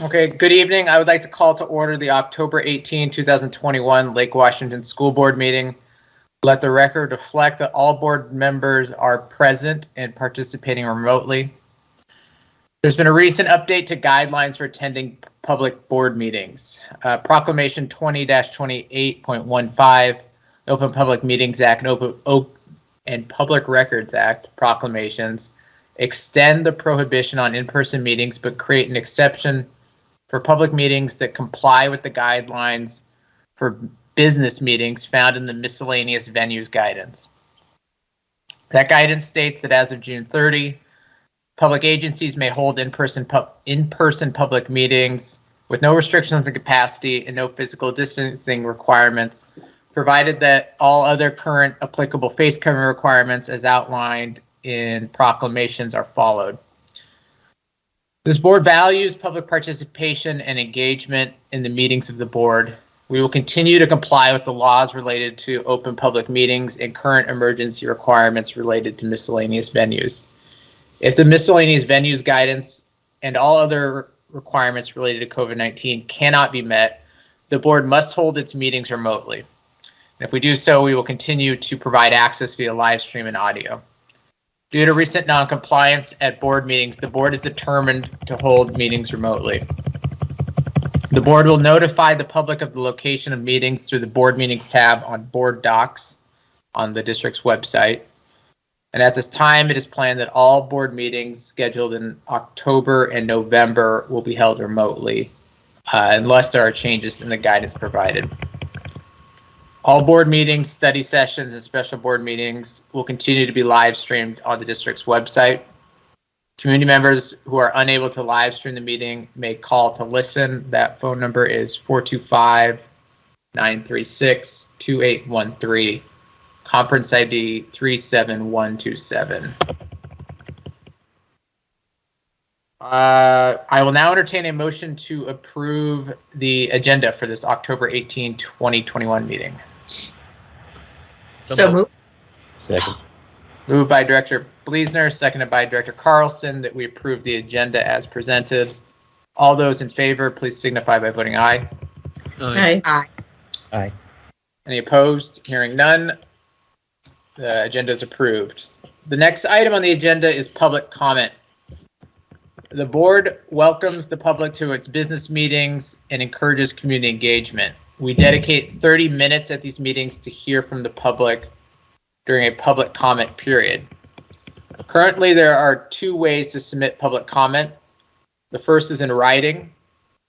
Okay, good evening. I would like to call to order the October 18, 2021 Lake Washington School Board meeting. Let the record reflect that all board members are present and participating remotely. There's been a recent update to guidelines for attending public board meetings. Proclamation 20-28.15, Open Public Meetings Act and Public Records Act proclamations extend the prohibition on in-person meetings, but create an exception for public meetings that comply with the guidelines for business meetings found in the miscellaneous venues guidance. That guidance states that as of June 30, public agencies may hold in-person public meetings with no restrictions on capacity and no physical distancing requirements, provided that all other current applicable face covering requirements as outlined in proclamations are followed. This board values public participation and engagement in the meetings of the board. We will continue to comply with the laws related to open public meetings and current emergency requirements related to miscellaneous venues. If the miscellaneous venues guidance and all other requirements related to COVID-19 cannot be met, the board must hold its meetings remotely. And if we do so, we will continue to provide access via live stream and audio. Due to recent non-compliance at board meetings, the board is determined to hold meetings remotely. The board will notify the public of the location of meetings through the board meetings tab on board docs on the district's website. And at this time, it is planned that all board meetings scheduled in October and November will be held remotely, unless there are changes in the guidance provided. All board meetings, study sessions, and special board meetings will continue to be live streamed on the district's website. Community members who are unable to live stream the meeting may call to listen. That phone number is 425-936-2813, conference ID 37127. I will now entertain a motion to approve the agenda for this October 18, 2021 meeting. So moved. Second. Moved by Director Bleasner, seconded by Director Carlson, that we approve the agenda as presented. All those in favor, please signify by voting aye. Aye. Aye. Aye. Any opposed? Hearing none, the agenda is approved. The next item on the agenda is public comment. The board welcomes the public to its business meetings and encourages community engagement. We dedicate 30 minutes at these meetings to hear from the public during a public comment period. Currently, there are two ways to submit public comment. The first is in writing.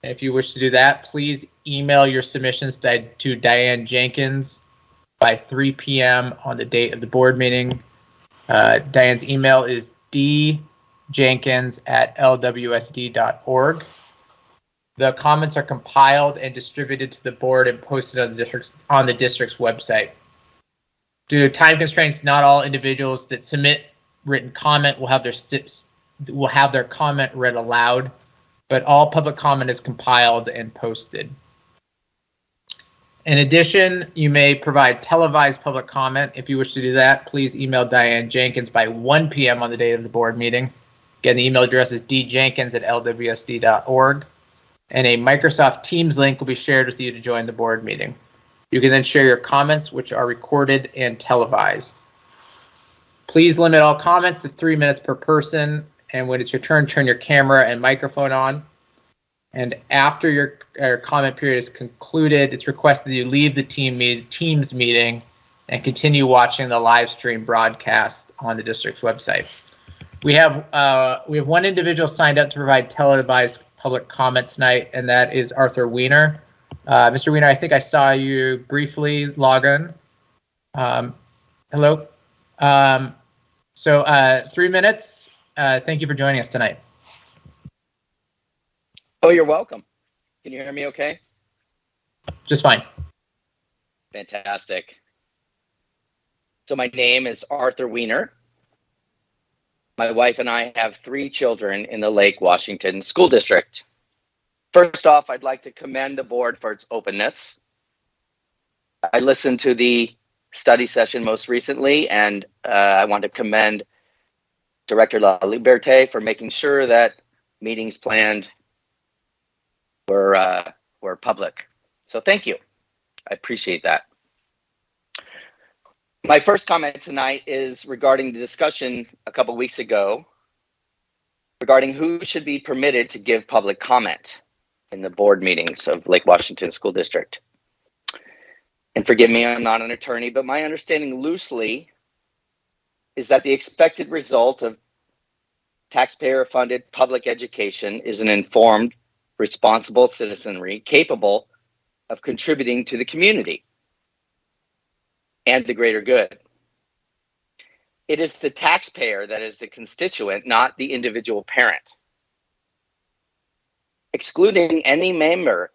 And if you wish to do that, please email your submissions to Diane Jenkins by 3 p.m. on the date of the board meeting. Diane's email is djenkins@lwsd.org. The comments are compiled and distributed to the board and posted on the district's website. Due to time constraints, not all individuals that submit written comment will have their comment read aloud, but all public comment is compiled and posted. In addition, you may provide televised public comment. If you wish to do that, please email Diane Jenkins by 1 p.m. on the date of the board meeting. Again, the email address is djenkins@lwsd.org, and a Microsoft Teams link will be shared with you to join the board meeting. You can then share your comments, which are recorded and televised. Please limit all comments to 3 minutes per person, and when it's your turn, turn your camera and microphone on. And after your comment period is concluded, it's requested that you leave the Teams meeting and continue watching the live stream broadcast on the district's website. We have one individual signed up to provide televised public comment tonight, and that is Arthur Weiner. Mr. Weiner, I think I saw you briefly log in. Hello. 3 minutes. Thank you for joining us tonight. Oh, you're welcome. Can you hear me okay? Just fine. Fantastic. So my name is Arthur Weiner. My wife and I have 3 children in the Lake Washington School District. First off, I'd like to commend the board for its openness. I listened to the study session most recently, and I want to commend Director La Liberté for making sure that meetings planned were public. So thank you. I appreciate that. My first comment tonight is regarding the discussion a couple weeks ago regarding who should be permitted to give public comment in the board meetings of Lake Washington School District. And forgive me, I'm not an attorney, but my understanding loosely is that the expected result of taxpayer-funded public education is an informed, responsible citizenry capable of contributing to the community and the greater good. It is the taxpayer that is the constituent, not the individual parent. Excluding any member,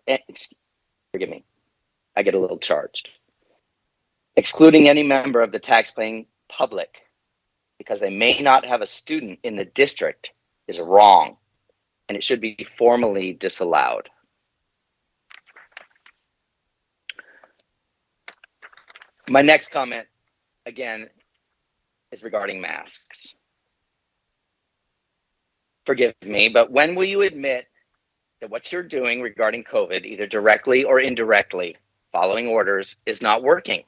forgive me, I get a little charged. Excluding any member of the taxpaying public because they may not have a student in the district is wrong, and it should be formally disallowed. My next comment, again, is regarding masks. Forgive me, but when will you admit that what you're doing regarding COVID, either directly or indirectly, following orders, is not working?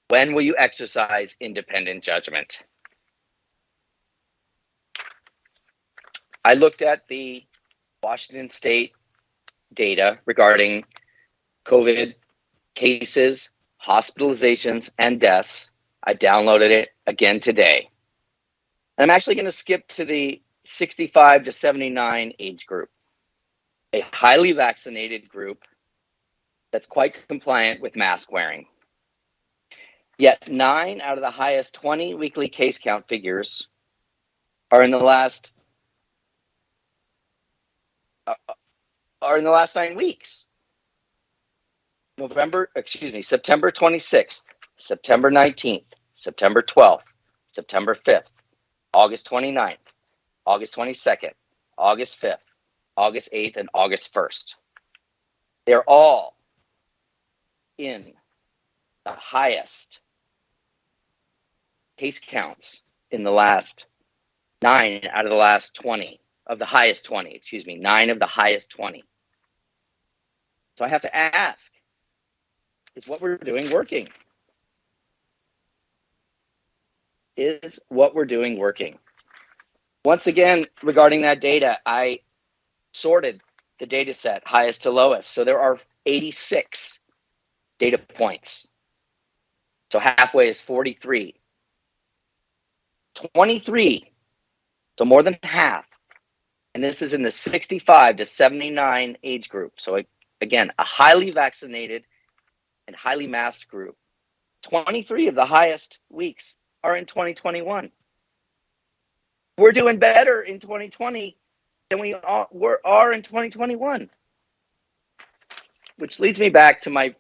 When will you exercise independent judgment? I looked at the Washington State data regarding COVID cases, hospitalizations, and deaths. I downloaded it again today. And I'm actually going to skip to the 65 to 79 age group, a highly vaccinated group that's quite compliant with mask wearing. Yet 9 out of the highest 20 weekly case count figures are in the last 9 weeks. September 26th, September 19th, September 12th, September 5th, August 29th, August 22nd, August 5th, August 8th, and August 1st. They're all in the highest case counts in the last 9 out of the last 20 of the highest 20, 9 of the highest 20. So I have to ask, is what we're doing working? Is what we're doing working? Once again, regarding that data, I sorted the data set highest to lowest. So there are 86 data points. So halfway is 43. 23, so more than half. And this is in the 65 to 79 age group. So again, a highly vaccinated and highly masked group. 23 of the highest weeks are in 2021. We're doing better in 2020 than we are in 2021. Which leads me back to my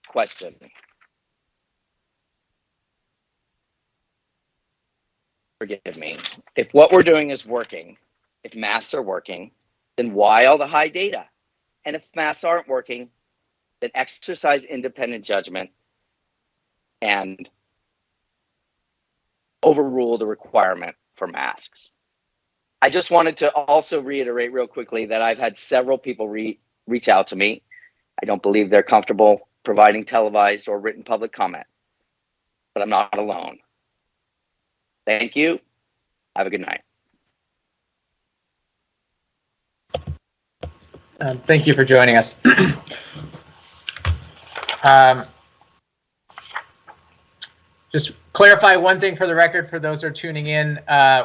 question. Forgive me. If what we're doing is working, if masks are working, then why all the high data? And if masks aren't working, then exercise independent judgment and overrule the requirement for masks. I just wanted to also reiterate real quickly that I've had several people reach out to me. I don't believe they're comfortable providing televised or written public comment, but I'm not alone. Thank you. Have a good night. Thank you for joining us. Just clarify one thing for the record for those who are tuning in.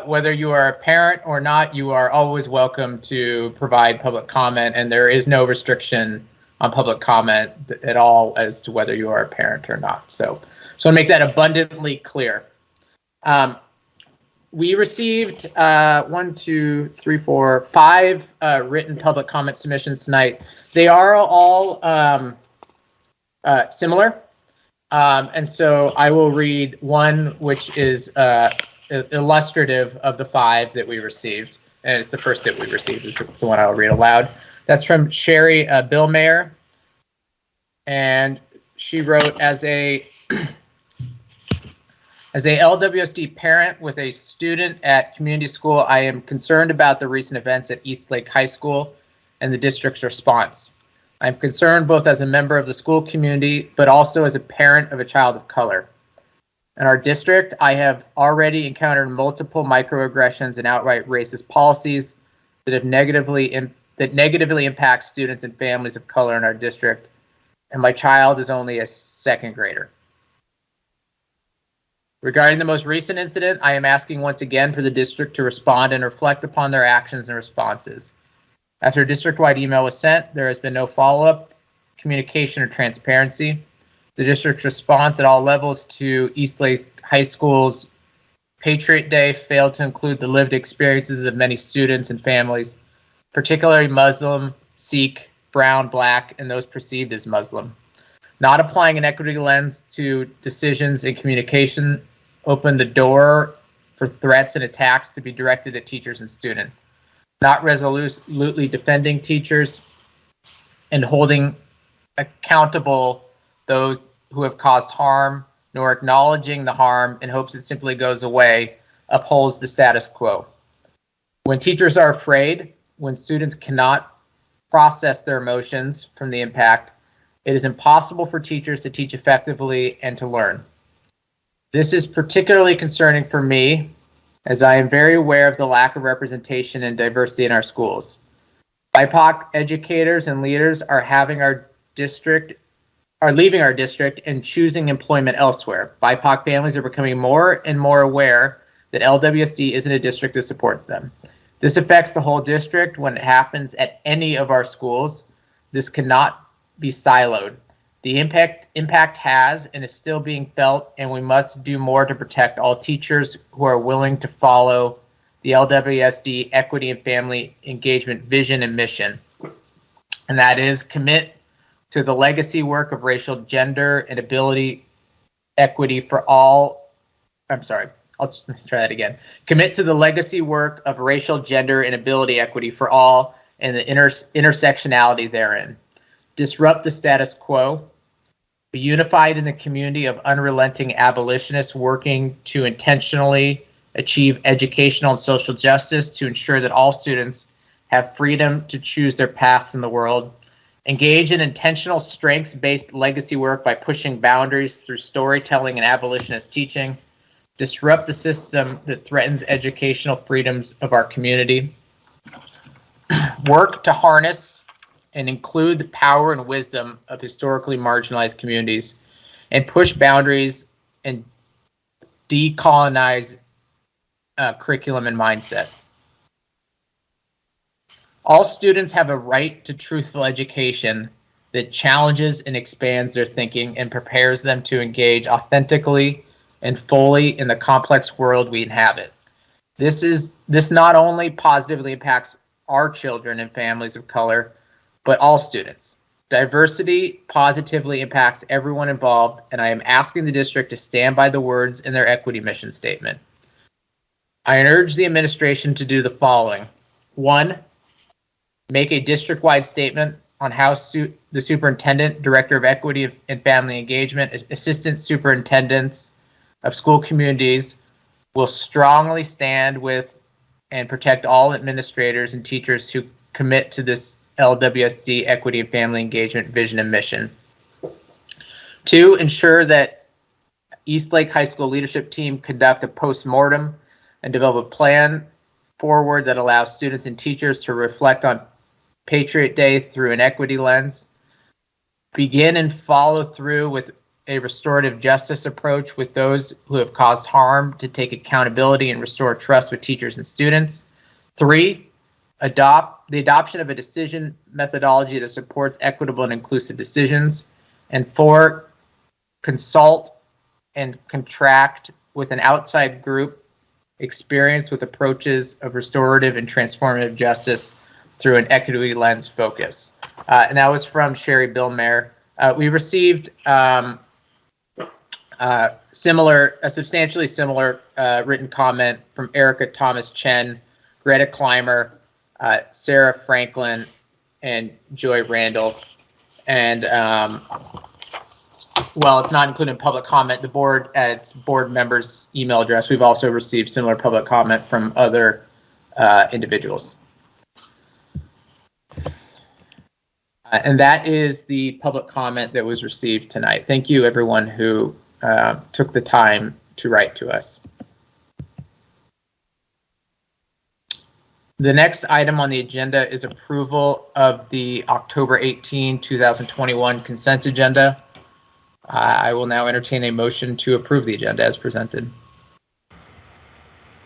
Whether you are a parent or not, you are always welcome to provide public comment, and there is no restriction on public comment at all as to whether you are a parent or not. So to make that abundantly clear. We received 5 written public comment submissions tonight. They are all similar. And so I will read one which is illustrative of the 5 that we received. And it's the first that we received is the one I'll read aloud. That's from Sherry Billmayer. And she wrote, as a LWSD parent with a student at community school, I am concerned about the recent events at Eastlake High School. and the district's response. I'm concerned both as a member of the school community, but also as a parent of a child of color. In our district, I have already encountered multiple microaggressions and outright racist policies that negatively impact students and families of color in our district, and my child is only a second grader. Regarding the most recent incident, I am asking once again for the district to respond and reflect upon their actions and responses. After a district-wide email was sent, there has been no follow-up, communication, or transparency. The district's response at all levels to Eastlake High School's Patriot Day failed to include the lived experiences of many students and families, particularly Muslim, Sikh, Brown, Black, and those perceived as Muslim. Not applying an equity lens to decisions and communication opened the door for threats and attacks to be directed at teachers and students. Not resolutely defending teachers and holding accountable those who have caused harm, nor acknowledging the harm in hopes it simply goes away, upholds the status quo. When teachers are afraid, when students cannot process their emotions from the impact, it is impossible for teachers to teach effectively and to learn. This is particularly concerning for me, as I am very aware of the lack of representation and diversity in our schools. BIPOC educators and leaders are leaving our district and choosing employment elsewhere. BIPOC families are becoming more and more aware that LWSD isn't a district that supports them. This affects the whole district when it happens at any of our schools. This cannot be siloed. The impact has and is still being felt, and we must do more to protect all teachers who are willing to follow the LWSD equity and family engagement vision and mission. And that is commit to the legacy work of racial, gender, and ability equity for all. I'm sorry, I'll try that again. Commit to the legacy work of racial, gender, and ability equity for all and the intersectionality therein. Disrupt the status quo. Be unified in the community of unrelenting abolitionists working to intentionally achieve educational and social justice to ensure that all students have freedom to choose their paths in the world. Engage in intentional strengths-based legacy work by pushing boundaries through storytelling and abolitionist teaching. Disrupt the system that threatens educational freedoms of our community. Work to harness and include the power and wisdom of historically marginalized communities and push boundaries and decolonize curriculum and mindset. All students have a right to truthful education that challenges and expands their thinking and prepares them to engage authentically and fully in the complex world we inhabit. This not only positively impacts our children and families of color, but all students. Diversity positively impacts everyone involved, and I am asking the district to stand by the words in their equity mission statement. I urge the administration to do the following. 1, make a district-wide statement on how the superintendent, director of equity and family engagement, assistant superintendents of school communities will strongly stand with and protect all administrators and teachers who commit to this LWSD equity and family engagement vision and mission. 2, ensure that Eastlake High School leadership team conduct a post-mortem and develop a plan forward that allows students and teachers to reflect on Patriot Day through an equity lens. Begin and follow through with a restorative justice approach with those who have caused harm to take accountability and restore trust with teachers and students. 3, adopt the adoption of a decision methodology that supports equitable and inclusive decisions. And 4, consult and contract with an outside group experienced with approaches of restorative and transformative justice through an equity lens focus. And that was from Sherry Billmer. We received a substantially similar written comment from Erica Thomas Chen, Greta Clymer, Sarah Franklin, and Joy Randall. And while it's not included in public comment, the board, at its board members' email address, we've also received similar public comment from other individuals. And that is the public comment that was received tonight. Thank you, everyone who took the time to write to us. The next item on the agenda is approval of the October 18, 2021 consent agenda. I will now entertain a motion to approve the agenda as presented.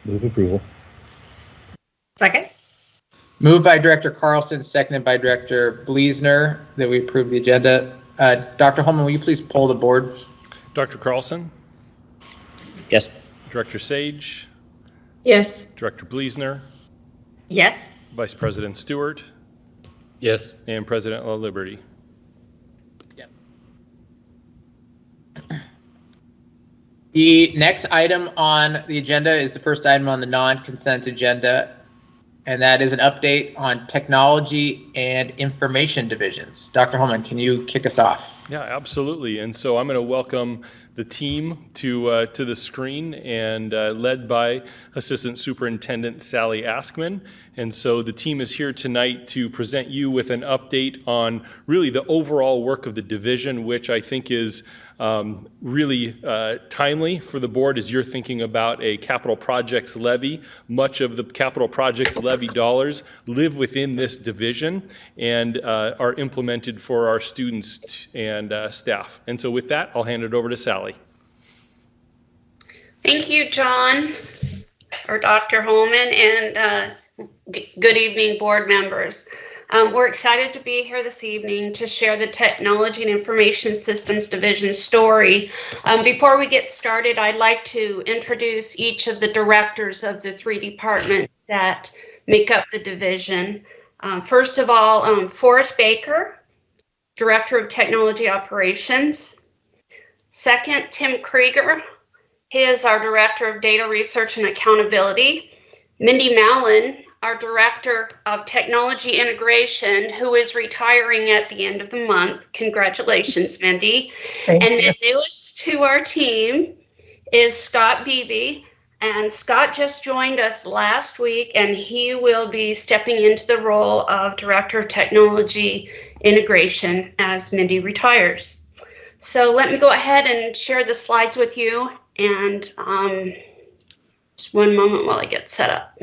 Move approval. Second. Moved by Director Carlson, seconded by Director Bleasner that we approve the agenda. Dr. Holman, will you please poll the board? Dr. Carlson, Yes. Director Sage, Yes. Director Bleasner, Yes. Vice President Stewart, Yes. and President La Liberty. The next item on the agenda is the first item on the non-consent agenda, and that is an update on technology and information divisions. Dr. Holman, can you kick us off? Yeah, absolutely. And so I'm going to welcome the team to the screen, and led by Assistant Superintendent Sally Askman. And so the team is here tonight to present you with an update on really the overall work of the division, which I think is really timely for the board as you're thinking about a capital projects levy. Much of the capital projects levy dollars live within this division and are implemented for our students and staff. And so with that, I'll hand it over to Sally. Thank you, John, or Dr. Holman, and good evening, board members. We're excited to be here this evening to share the Technology and Information Systems Division story. Before we get started, I'd like to introduce each of the directors of the three departments that make up the division. First of all, Forrest Baker, Director of Technology Operations. Second, Tim Krieger. He is our Director of Data Research and Accountability. Mindy Mallon, our Director of Technology Integration, who is retiring at the end of the month. Congratulations, Mindy. And the newest to our team is Scott Beebe. And Scott just joined us last week, and he will be stepping into the role of Director of Technology Integration as Mindy retires. So let me go ahead and share the slides with you, and just one moment while I get set up.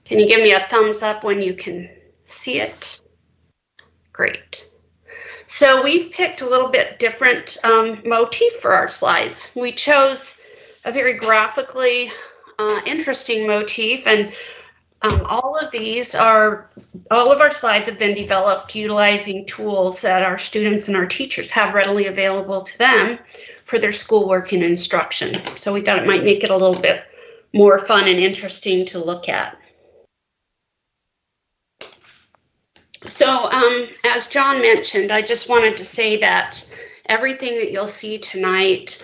Can you give me a thumbs up when you can see it? Great. So we've picked a little bit different motif for our slides. We chose a very graphically interesting motif, and all of our slides have been developed utilizing tools that our students and our teachers have readily available to them for their schoolwork and instruction. So we thought it might make it a little bit more fun and interesting to look at. So as John mentioned, I just wanted to say that everything that you'll see tonight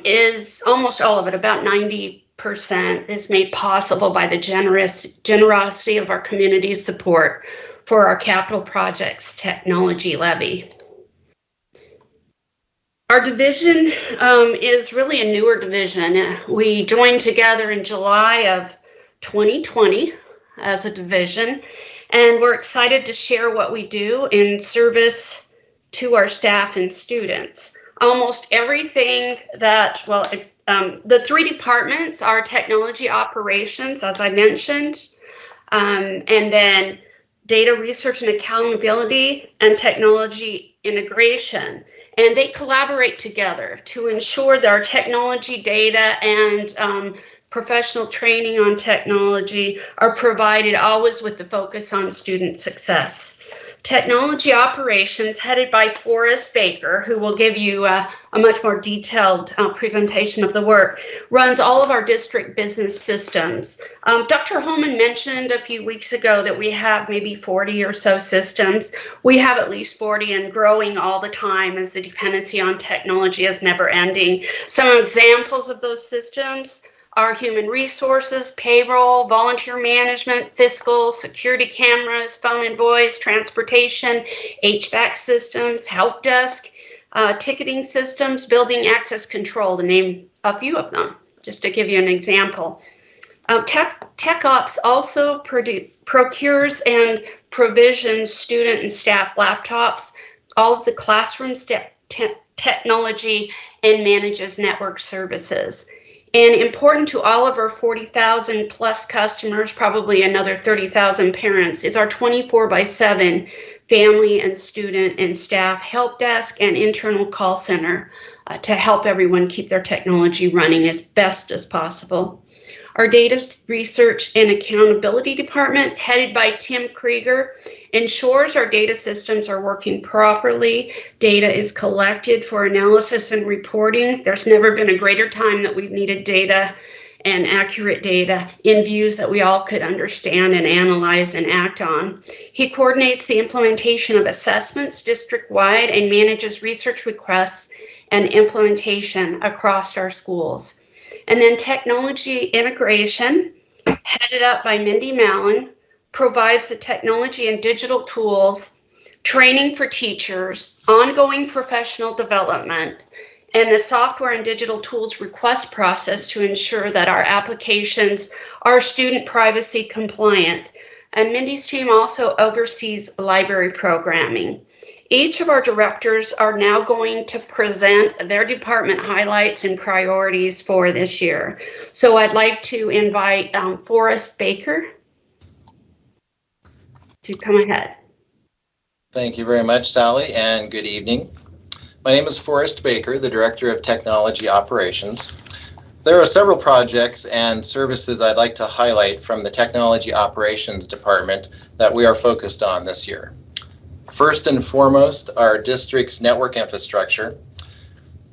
is almost all of it, about 90%, is made possible by the generosity of our community's support for our capital projects technology levy. Our division is really a newer division. We joined together in July of 2020 as a division, and we're excited to share what we do in service to our staff and students. Almost everything that, the three departments are technology operations, as I mentioned, and then data research and accountability and technology integration. And they collaborate together to ensure that our technology data and professional training on technology are provided always with the focus on student success. Technology operations, headed by Forrest Baker, who will give you a much more detailed presentation of the work, runs all of our district business systems. Dr. Holman mentioned a few weeks ago that we have maybe 40 or so systems. We have at least 40 and growing all the time as the dependency on technology is never ending. Some examples of those systems are human resources, payroll, volunteer management, fiscal, security cameras, phone and voice, transportation, HVAC systems, help desk, ticketing systems, building access control, to name a few of them, just to give you an example. Tech Ops also procures and provisions student and staff laptops, all of the classroom technology, and manages network services. And important to all of our 40,000 plus customers, probably another 30,000 parents, is our 24/7 family and student and staff help desk and internal call center to help everyone keep their technology running as best as possible. Our data research and accountability department, headed by Tim Krieger, ensures our data systems are working properly. Data is collected for analysis and reporting. There's never been a greater time that we've needed data and accurate data in views that we all could understand and analyze and act on. He coordinates the implementation of assessments district-wide and manages research requests and implementation across our schools. And then technology integration, headed up by Mindy Mallon, provides the technology and digital tools, training for teachers, ongoing professional development, and the software and digital tools request process to ensure that our applications are student privacy compliant. And Mindy's team also oversees library programming. Each of our directors are now going to present their department highlights and priorities for this year. So I'd like to invite Forrest Baker to come ahead. Thank you very much, Sally, and good evening. My name is Forrest Baker, the Director of Technology Operations. There are several projects and services I'd like to highlight from the Technology Operations Department that we are focused on this year. First and foremost, our district's network infrastructure.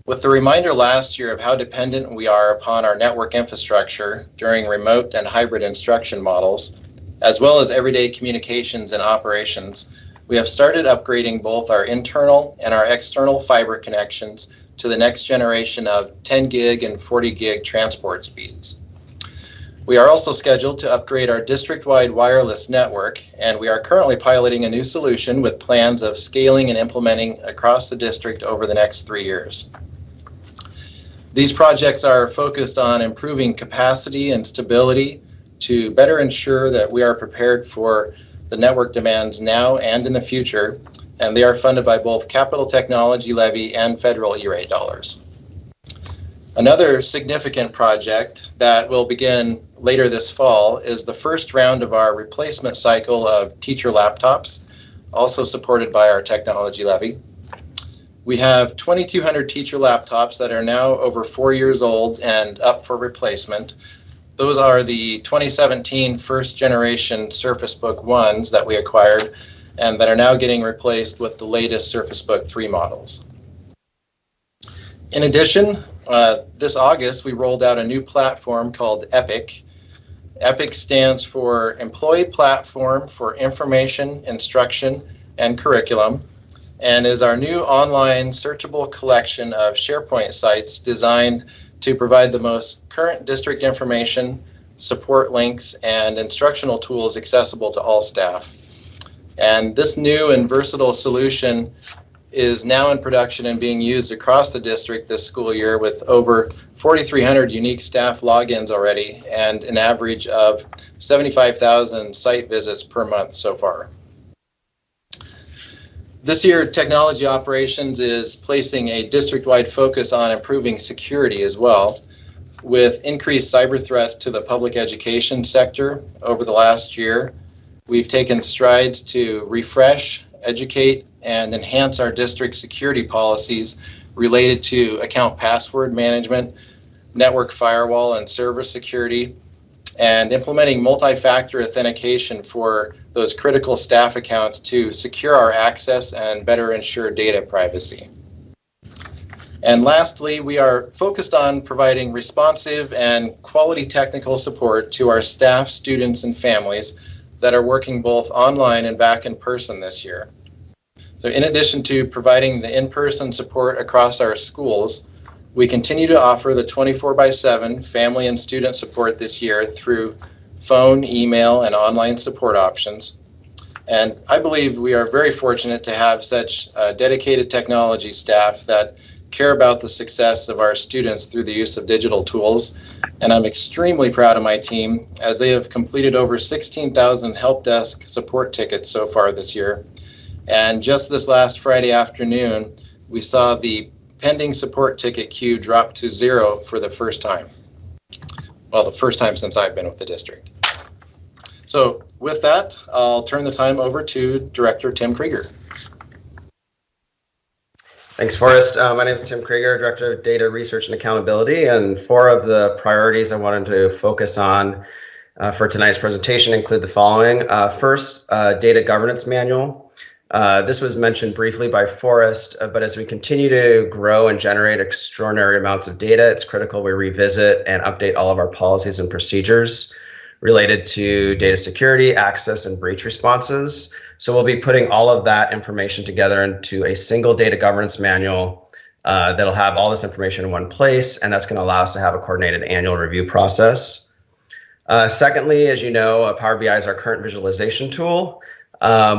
With the reminder last year of how dependent we are upon our network infrastructure during remote and hybrid instruction models, as well as everyday communications and operations, we have started upgrading both our internal and our external fiber connections to the next generation of 10 gig and 40 gig transport speeds. We are also scheduled to upgrade our district-wide wireless network, and we are currently piloting a new solution with plans of scaling and implementing across the district over the next 3 years. These projects are focused on improving capacity and stability to better ensure that we are prepared for the network demands now and in the future, and they are funded by both Capital Technology Levy and federal E-rate dollars. Another significant project that will begin later this fall is the first round of our replacement cycle of teacher laptops, also supported by our technology levy. We have 2,200 teacher laptops that are now over 4 years old and up for replacement. Those are the 2017 first generation Surface Book 1s that we acquired and that are now getting replaced with the latest Surface Book 3 models. In addition, this August we rolled out a new platform called EPIC. EPIC stands for Employee Platform for Information, Instruction, and Curriculum, and is our new online searchable collection of SharePoint sites designed to provide the most current district information, support links, and instructional tools accessible to all staff. And this new and versatile solution is now in production and being used across the district this school year with over 4,300 unique staff logins already and an average of 75,000 site visits per month so far. This year, Technology Operations is placing a district-wide focus on improving security as well. With increased cyber threats to the public education sector over the last year, we've taken strides to refresh, educate, and enhance our district security policies related to account password management, network firewall and server security, and implementing multi-factor authentication for those critical staff accounts to secure our access and better ensure data privacy. And lastly, we are focused on providing responsive and quality technical support to our staff, students, and families that are working both online and back in person this year. So in addition to providing the in-person support across our schools, we continue to offer the 24/7 family and student support this year through phone, email, and online support options. And I believe we are very fortunate to have such dedicated technology staff that care about the success of our students through the use of digital tools. And I'm extremely proud of my team as they have completed over 16,000 help desk support tickets so far this year. And just this last Friday afternoon, we saw the pending support ticket queue drop to 0 for the first time. Well, the first time since I've been with the district. So with that, I'll turn the time over to Director Tim Krieger. Thanks, Forrest. My name is Tim Krieger, Director of Data Research and Accountability, and 4 of the priorities I wanted to focus on for tonight's presentation include the following. First, Data Governance Manual. This was mentioned briefly by Forrest, but as we continue to grow and generate extraordinary amounts of data, it's critical we revisit and update all of our policies and procedures related to data security, access, and breach responses. So we'll be putting all of that information together into a single data governance manual that'll have all this information in one place, and that's going to allow us to have a coordinated annual review process. Secondly, as you know, Power BI is our current visualization tool.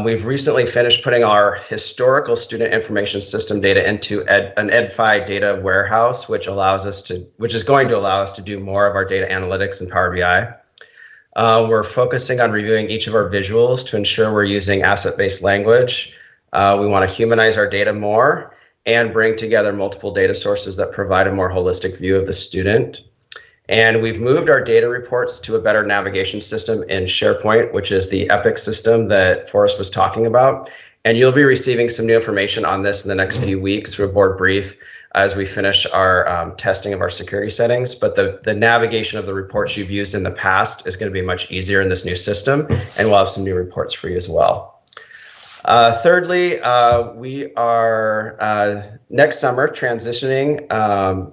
We've recently finished putting our historical student information system data into an EdFi data warehouse, which is going to allow us to do more of our data analytics in Power BI. We're focusing on reviewing each of our visuals to ensure we're using asset-based language. We want to humanize our data more and bring together multiple data sources that provide a more holistic view of the student. And we've moved our data reports to a better navigation system in SharePoint, which is the Epic system that Forrest was talking about. And you'll be receiving some new information on this in the next few weeks through a board brief as we finish our testing of our security settings. But the navigation of the reports you've used in the past is going to be much easier in this new system, and we'll have some new reports for you as well. Thirdly, we are next summer transitioning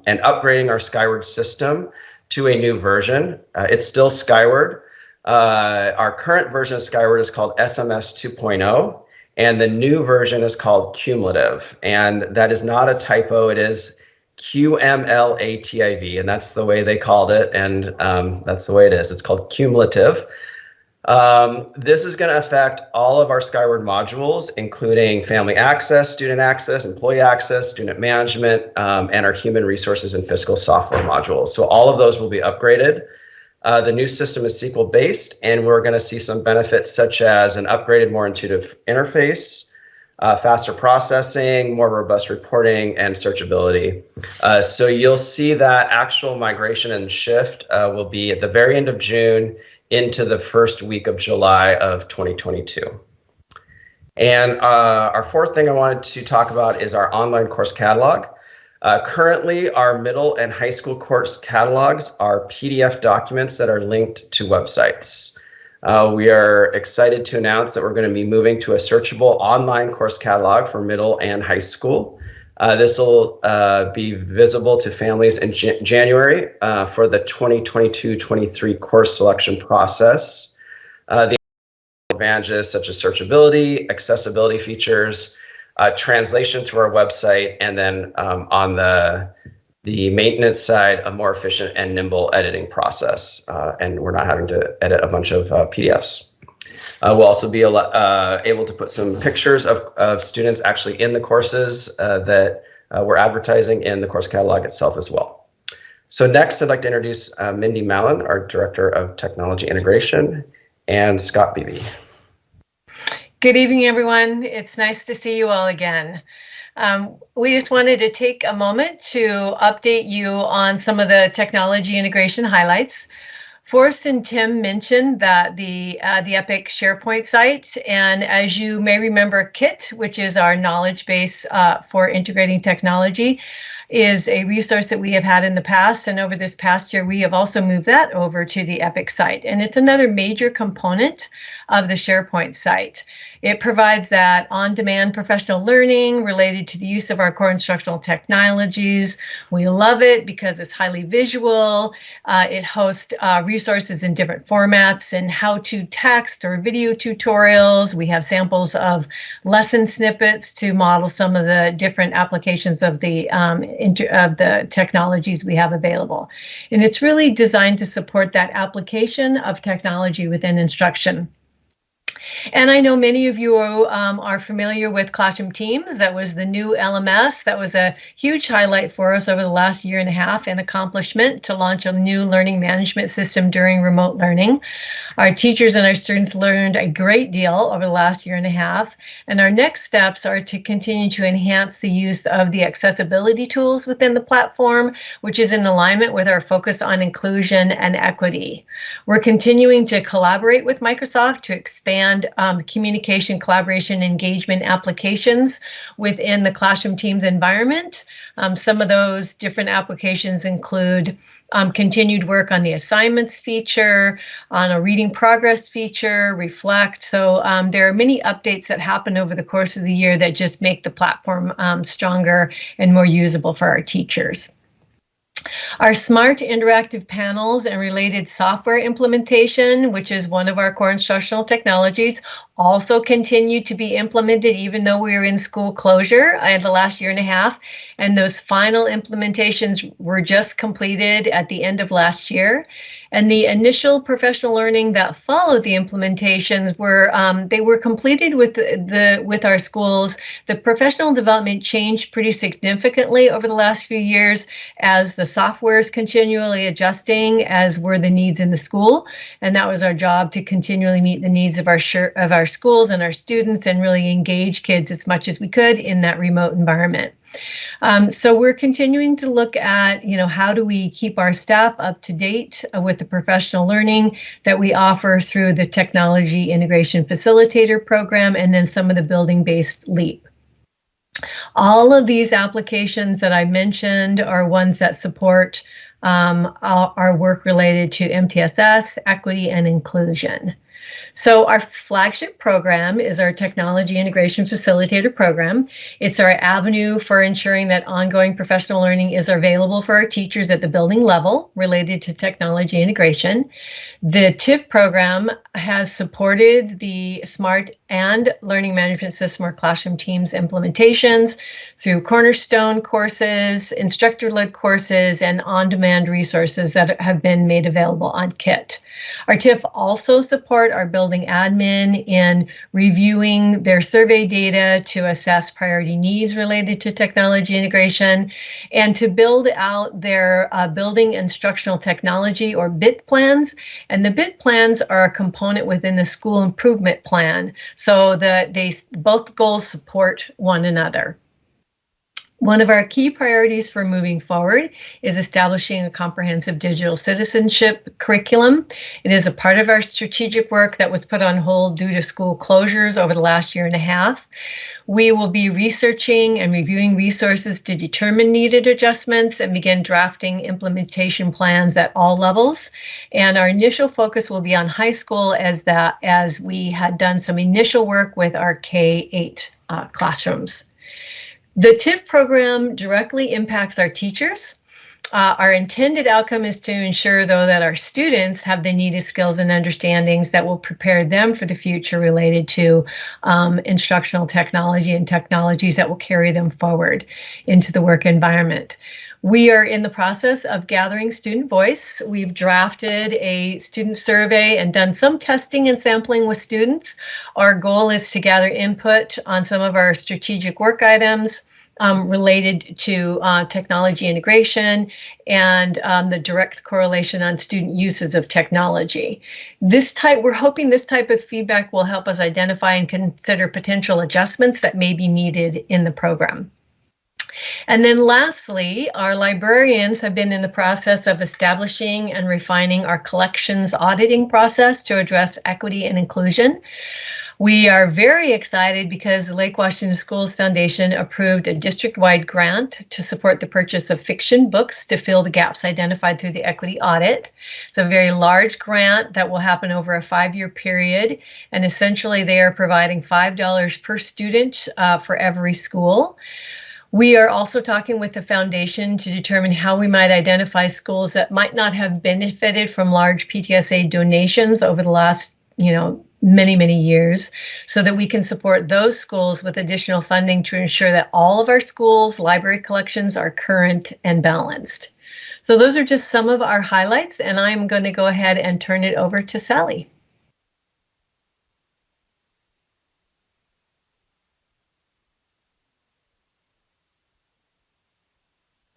and upgrading our Skyward system to a new version. It's still Skyward. Our current version of Skyward is called SMS 2.0. And the new version is called Cumulative, and that is not a typo. It is QMLATIV, and that's the way they called it, and that's the way it is. It's called Cumulative. This is going to affect all of our Skyward modules, including family access, student access, employee access, student management, and our human resources and fiscal software modules. So all of those will be upgraded. The new system is SQL-based, and we're going to see some benefits such as an upgraded, more intuitive interface, faster processing, more robust reporting, and searchability. So you'll see that actual migration and shift will be at the very end of June into the first week of July of 2022. And our fourth thing I wanted to talk about is our online course catalog. Currently, our middle and high school course catalogs are PDF documents that are linked to websites. We are excited to announce that we're going to be moving to a searchable online course catalog for middle and high school. This will be visible to families in January for the 2022-23 course selection process. The advantages such as searchability, accessibility features, translation through our website, and then on the maintenance side, a more efficient and nimble editing process, and we're not having to edit a bunch of PDFs. We'll also be able to put some pictures of students actually in the courses that we're advertising in the course catalog itself as well. So next, I'd like to introduce Mindy Mallon, our Director of Technology Integration, and Scott Beebe. Good evening, everyone. It's nice to see you all again. We just wanted to take a moment to update you on some of the technology integration highlights. Forrest and Tim mentioned that the Epic SharePoint site, and as you may remember, KIT, which is our knowledge base for integrating technology, is a resource that we have had in the past, and over this past year we have also moved that over to the Epic site, and it's another major component of the SharePoint site. It provides that on-demand professional learning related to the use of our core instructional technologies. We love it because it's highly visual. It hosts resources in different formats and how-to text or video tutorials. We have samples of lesson snippets to model some of the different applications of the technologies we have available. And it's really designed to support that application of technology within instruction. And I know many of you are familiar with Classroom Teams. That was the new LMS. That was a huge highlight for us over the last year and a half, and accomplishment to launch a new learning management system during remote learning. Our teachers and our students learned a great deal over the last year and a half, and our next steps are to continue to enhance the use of the accessibility tools within the platform, which is in alignment with our focus on inclusion and equity. We're continuing to collaborate with Microsoft to expand communication, collaboration, engagement applications within the Classroom Teams environment. Some of those different applications include continued work on the assignments feature, on a reading progress feature, Reflect. So there are many updates that happen over the course of the year that just make the platform stronger and more usable for our teachers. Our smart interactive panels and related software implementation, which is one of our core instructional technologies, also continue to be implemented even though we were in school closure in the last year and a half. And those final implementations were just completed at the end of last year. And the initial professional learning that followed the implementations were they were completed with our schools. The professional development changed pretty significantly over the last few years as the software is continually adjusting, as were the needs in the school. And that was our job, to continually meet the needs of our schools and our students and really engage kids as much as we could in that remote environment. So we're continuing to look at, how do we keep our staff up to date with the professional learning that we offer through the Technology Integration Facilitator program and then some of the building-based LEAP. All of these applications that I mentioned are ones that support our work related to MTSS, equity, and inclusion. So our flagship program is our Technology Integration Facilitator program. It's our avenue for ensuring that ongoing professional learning is available for our teachers at the building level related to technology integration. The TIF program has supported the SMART and Learning Management System or Classroom Teams implementations through Cornerstone courses, instructor-led courses, and on-demand resources that have been made available on KIT. Our TIF also support our building admin in reviewing their survey data to assess priority needs related to technology integration and to build out their building instructional technology or BIT plans. And the BIT plans are a component within the school improvement plan, so that both goals support one another. One of our key priorities for moving forward is establishing a comprehensive digital citizenship curriculum. It is a part of our strategic work that was put on hold due to school closures over the last year and a half. We will be researching and reviewing resources to determine needed adjustments and begin drafting implementation plans at all levels. And our initial focus will be on high school as we had done some initial work with our K-8 classrooms. The TIF program directly impacts our teachers. Our intended outcome is to ensure, though, that our students have the needed skills and understandings that will prepare them for the future related to instructional technology and technologies that will carry them forward into the work environment. We are in the process of gathering student voice. We've drafted a student survey and done some testing and sampling with students. Our goal is to gather input on some of our strategic work items related to technology integration and the direct correlation on student uses of technology. We're hoping this type of feedback will help us identify and consider potential adjustments that may be needed in the program. And then lastly, our librarians have been in the process of establishing and refining our collections auditing process to address equity and inclusion. We are very excited because the Lake Washington Schools Foundation approved a district-wide grant to support the purchase of fiction books to fill the gaps identified through the equity audit. It's a very large grant that will happen over a 5-year period, and essentially they are providing $5 per student for every school. We are also talking with the foundation to determine how we might identify schools that might not have benefited from large PTSA donations over the last, many years, so that we can support those schools with additional funding to ensure that all of our schools' library collections are current and balanced. So those are just some of our highlights, and I'm going to go ahead and turn it over to Sally.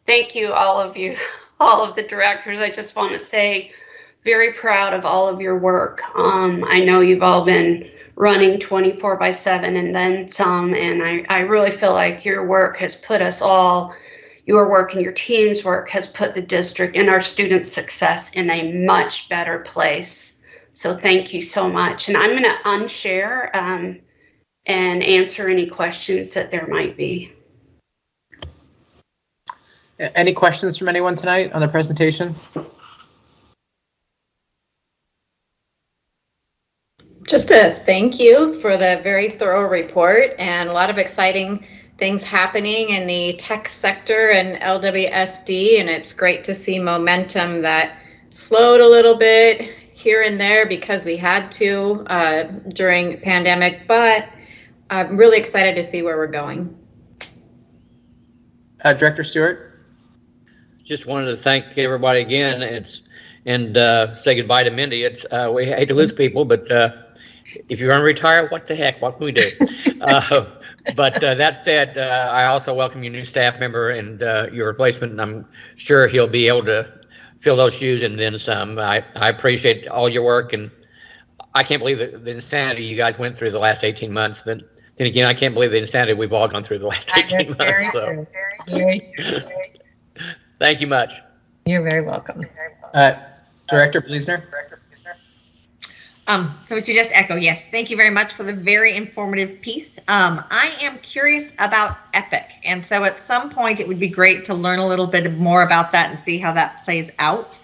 thank you, all of you, all of the directors. I just want to say, very proud of all of your work. I know you've all been running 24/7 and then some, and I really feel like your work has put us all, your work and your team's work has put the district and our students' success in a much better place. So thank you so much. And I'm going to unshare and answer any questions that there might be. Any questions from anyone tonight on the presentation? Just a thank you for the very thorough report and a lot of exciting things happening in the tech sector and LWSD, and it's great to see momentum that slowed a little bit here and there because we had to during pandemic, but I'm really excited to see where we're going. Director Stewart? Just wanted to thank everybody again. And say goodbye to Mindy. We hate to lose people, but if you're going to retire, what the heck? What can we do? But that said, I also welcome your new staff member and your replacement, and I'm sure he'll be able to fill those shoes and then some. I appreciate all your work, and I can't believe the insanity you guys went through the last 18 months. Then again, I can't believe the insanity we've all gone through the last 18 months. So. Very true. Thank you much. You're very welcome. Director Bleasner? So to just echo, yes, thank you very much for the very informative piece. I am curious about Epic. And so at some point, it would be great to learn a little bit more about that and see how that plays out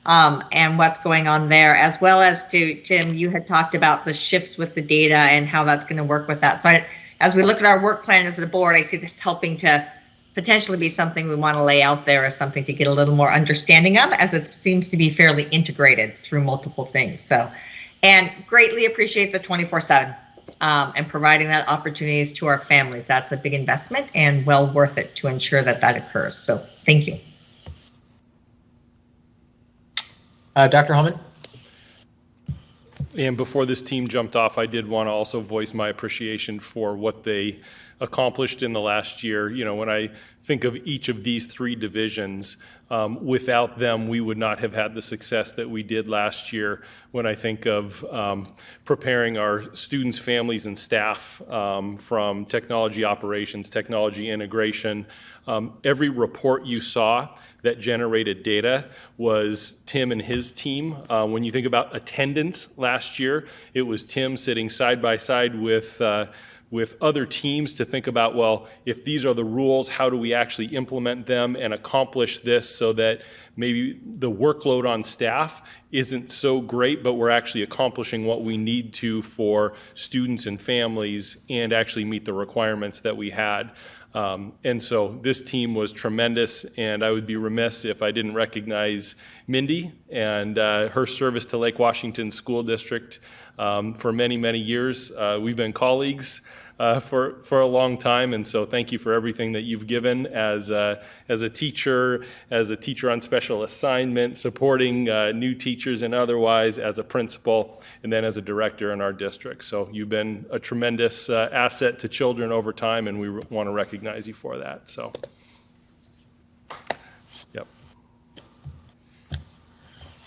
and what's going on there, as well as to, Tim, you had talked about the shifts with the data and how that's going to work with that. So as we look at our work plan as a board, I see this helping to potentially be something we want to lay out there as something to get a little more understanding of, as it seems to be fairly integrated through multiple things. So, and greatly appreciate the 24/7 and providing that opportunities to our families. That's a big investment and well worth it to ensure that that occurs. So thank you. Dr. Holman? And before this team jumped off, I did want to also voice my appreciation for what they accomplished in the last year. You know, when I think of each of these three divisions, without them, we would not have had the success that we did last year. When I think of preparing our students, families, and staff from technology operations, technology integration, every report you saw that generated data was Tim and his team. When you think about attendance last year, it was Tim sitting side by side with other teams to think about, well, if these are the rules, how do we actually implement them and accomplish this so that maybe the workload on staff isn't so great, but we're actually accomplishing what we need to for students and families and actually meet the requirements that we had. And so this team was tremendous, and I would be remiss if I didn't recognize Mindy and her service to Lake Washington School District for many, many years. We've been colleagues for a long time, and so thank you for everything that you've given as a teacher on special assignment, supporting new teachers and otherwise, as a principal, and then as a director in our district. So you've been a tremendous asset to children over time, and we want to recognize you for that. So, yep.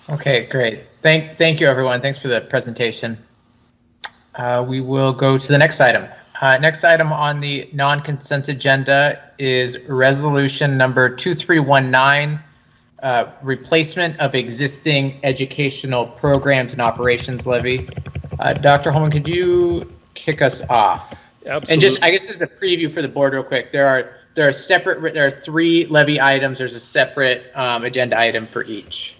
Okay, great. Thank you, everyone. Thanks for the presentation. We will go to the next item. Next item on the non-consent agenda is resolution number 2319, replacement of existing educational programs and operations levy. Dr. Holman, could you kick us off? Absolutely. And just, I guess, as a preview for the board real quick, there are three levy items. There's a separate agenda item for each.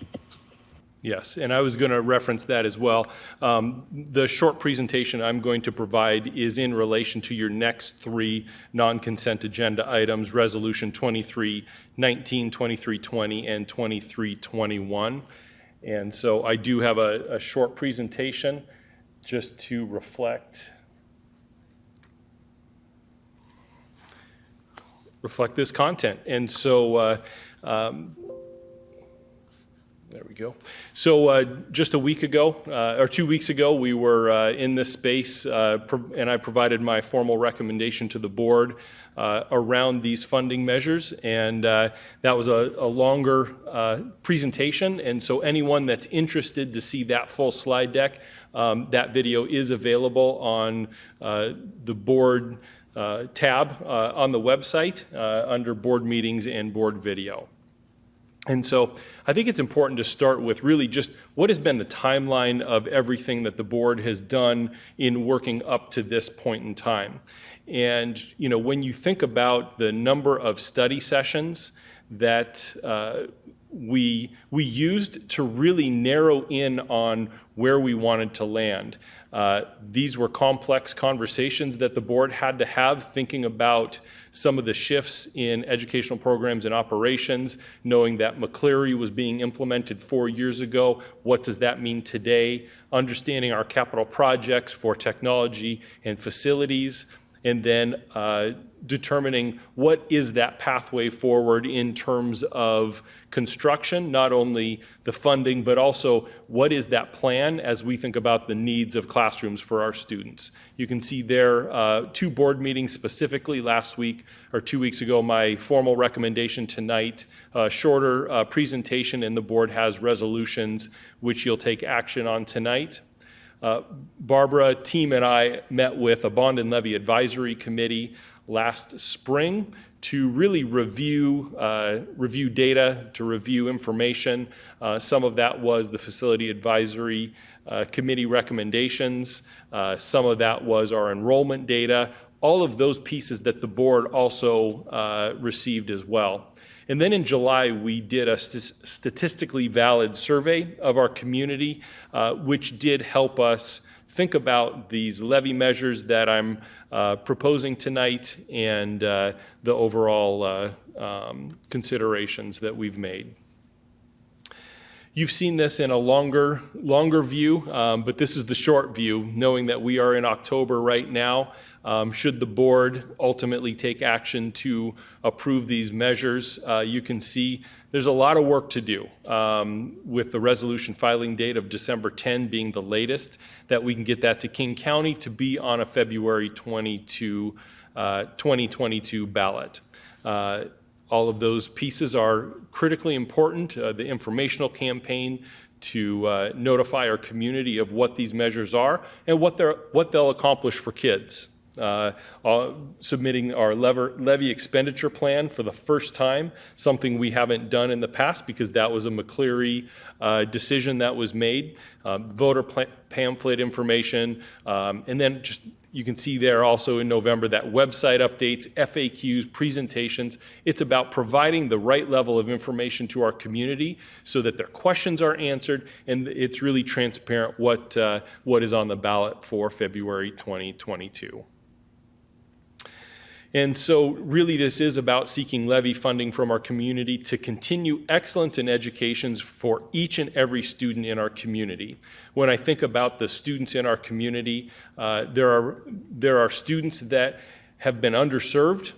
Yes, and I was going to reference that as well. The short presentation I'm going to provide is in relation to your next three non-consent agenda items, Resolution 2319, 2320, and 2321. And so I do have a short presentation just to reflect this content. And so There we go. So just a week ago, or 2 weeks ago, we were in this space and I provided my formal recommendation to the board around these funding measures. And that was a longer presentation. And so anyone that's interested to see that full slide deck, that video is available on the board tab on the website under board meetings and board video. And so I think it's important to start with really just what has been the timeline of everything that the board has done in working up to this point in time. And, you know, when you think about the number of study sessions that we used to really narrow in on where we wanted to land. These were complex conversations that the board had to have, thinking about some of the shifts in educational programs and operations, knowing that McCleary was being implemented 4 years ago. What does that mean today? Understanding our capital projects for technology and facilities, and then determining what is that pathway forward in terms of construction, not only the funding, but also what is that plan as we think about the needs of classrooms for our students. You can see there 2 board meetings specifically last week or 2 weeks ago, my formal recommendation tonight, shorter presentation, and the board has resolutions which you'll take action on tonight. Barbara, team, and I met with a bond and levy advisory committee last spring to really review data, to review information. Some of that was the facility advisory committee recommendations. Some of that was our enrollment data. All of those pieces that the board also received as well. And then in July, we did a statistically valid survey of our community, which did help us think about these levy measures that I'm proposing tonight and the overall considerations that we've made. You've seen this in a longer view, but this is the short view, knowing that we are in October right now. Should the board ultimately take action to approve these measures, you can see there's a lot of work to do with the resolution filing date of December 10 being the latest, that we can get that to King County to be on a February 2022 ballot. All of those pieces are critically important. The informational campaign to notify our community of what these measures are and what they'll accomplish for kids. Submitting our levy expenditure plan for the first time, something we haven't done in the past because that was a McCleary decision that was made. Voter pamphlet information, and then just you can see there also in November that website updates, FAQs, presentations. It's about providing the right level of information to our community so that their questions are answered, and it's really transparent what is on the ballot for February 2022. And so really this is about seeking levy funding from our community to continue excellence in education for each and every student in our community. When I think about the students in our community, there are students that have been underserved.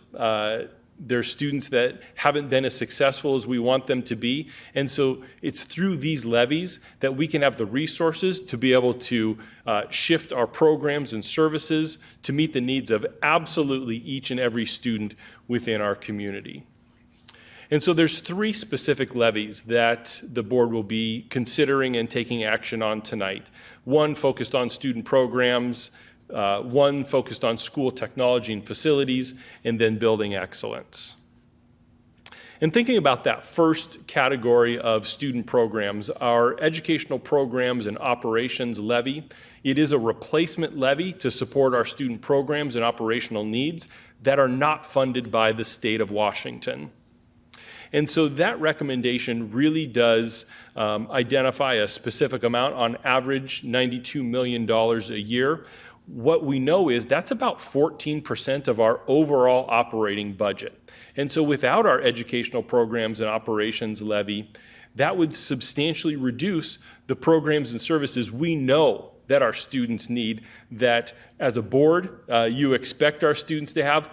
There are students that haven't been as successful as we want them to be. And so it's through these levies that we can have the resources to be able to shift our programs and services to meet the needs of absolutely each and every student within our community. And so there's 3 specific levies that the board will be considering and taking action on tonight. One focused on student programs, one focused on school technology and facilities, and then building excellence. And thinking about that first category of student programs, our educational programs and operations levy, it is a replacement levy to support our student programs and operational needs that are not funded by the state of Washington. And so that recommendation really does identify a specific amount, on average $92 million a year. What we know is that's about 14% of our overall operating budget. And so without our educational programs and operations levy, that would substantially reduce the programs and services we know that our students need, that as a board, you expect our students to have,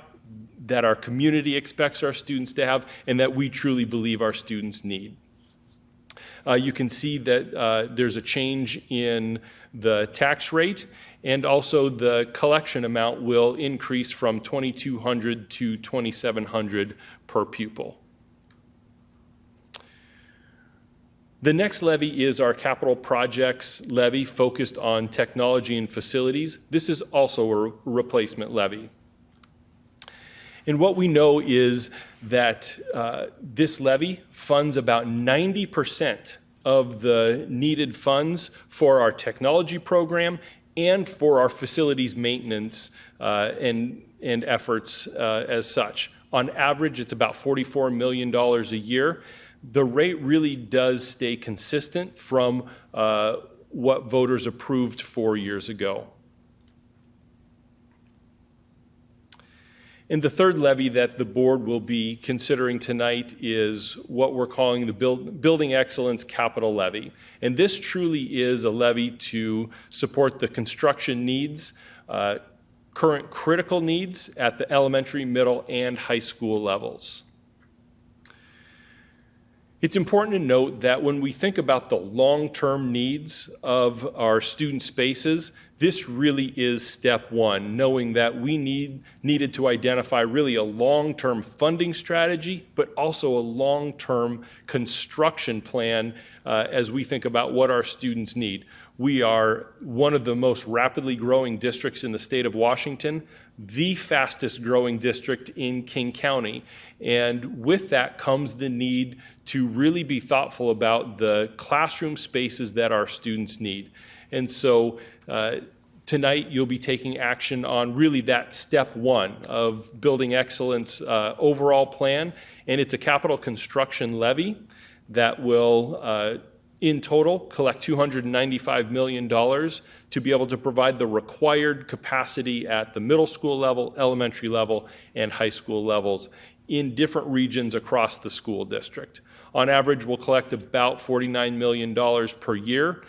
that our community expects our students to have, and that we truly believe our students need. you can see that there's a change in the tax rate, and also the collection amount will increase from $2,200 to $2,700 per pupil. The next levy is our capital projects levy focused on technology and facilities. This is also a replacement levy. And what we know is that this levy funds about 90% of the needed funds for our technology program and for our facilities maintenance and efforts as such. On average, it's about $44 million a year. The rate really does stay consistent from what voters approved 4 years ago. And the third levy that the board will be considering tonight is what we're calling the Building Excellence Capital Levy. And this truly is a levy to support the construction needs, current critical needs at the elementary, middle, and high school levels. It's important to note that when we think about the long-term needs of our student spaces, this really is step one, knowing that we needed to identify really a long-term funding strategy, but also a long-term construction plan as we think about what our students need. We are one of the most rapidly growing districts in the state of Washington, the fastest growing district in King County. And with that comes the need to really be thoughtful about the classroom spaces that our students need. And so tonight you'll be taking action on really that step one of Building Excellence overall plan. And it's a capital construction levy that will in total collect $295 million to be able to provide the required capacity at the middle school level, elementary level, and high school levels in different regions across the school district. On average, we'll collect about $49 million per year.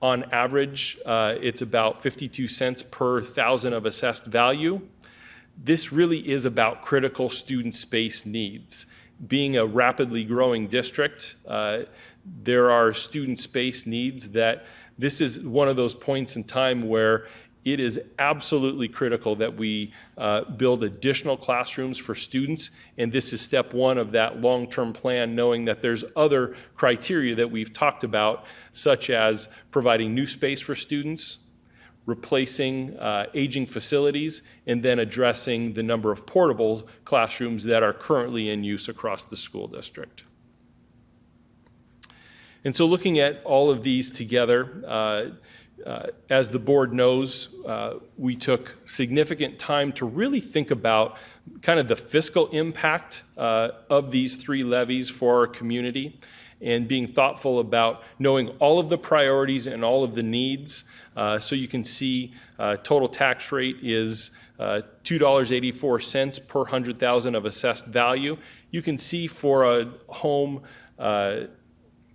On average, it's about 52 cents per thousand of assessed value. This really is about critical student space needs. Being a rapidly growing district, there are student space needs that this is one of those points in time where it is absolutely critical that we build additional classrooms for students. And this is step one of that long-term plan, knowing that there's other criteria that we've talked about, such as providing new space for students, replacing aging facilities, and then addressing the number of portable classrooms that are currently in use across the school district. And so looking at all of these together, as the board knows, we took significant time to really think about kind of the fiscal impact of these three levies for our community, and being thoughtful about knowing all of the priorities and all of the needs. So you can see total tax rate is $2.84 per 100,000 of assessed value. You can see for a home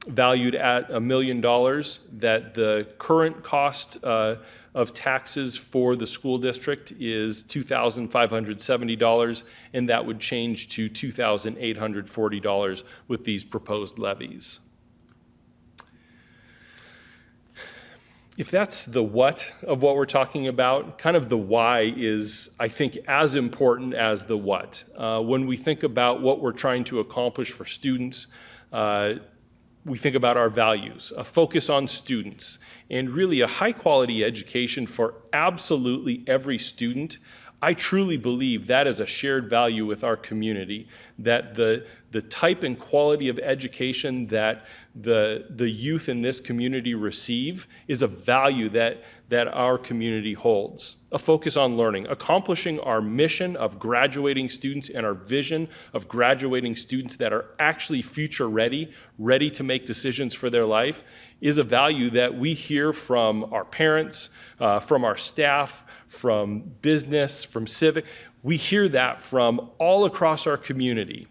valued at $1 million that the current cost of taxes for the school district is $2,570, and that would change to $2,840 with these proposed levies. If that's the what of what we're talking about, kind of the why is, I think, as important as the what. When we think about what we're trying to accomplish for students, we think about our values, a focus on students, and really a high-quality education for absolutely every student. I truly believe that is a shared value with our community, that the type and quality of education that the youth in this community receive is a value that our community holds. A focus on learning, accomplishing our mission of graduating students and our vision of graduating students that are actually future ready to make decisions for their life, is a value that we hear from our parents, from our staff, from business, from civic. We hear that from all across our community.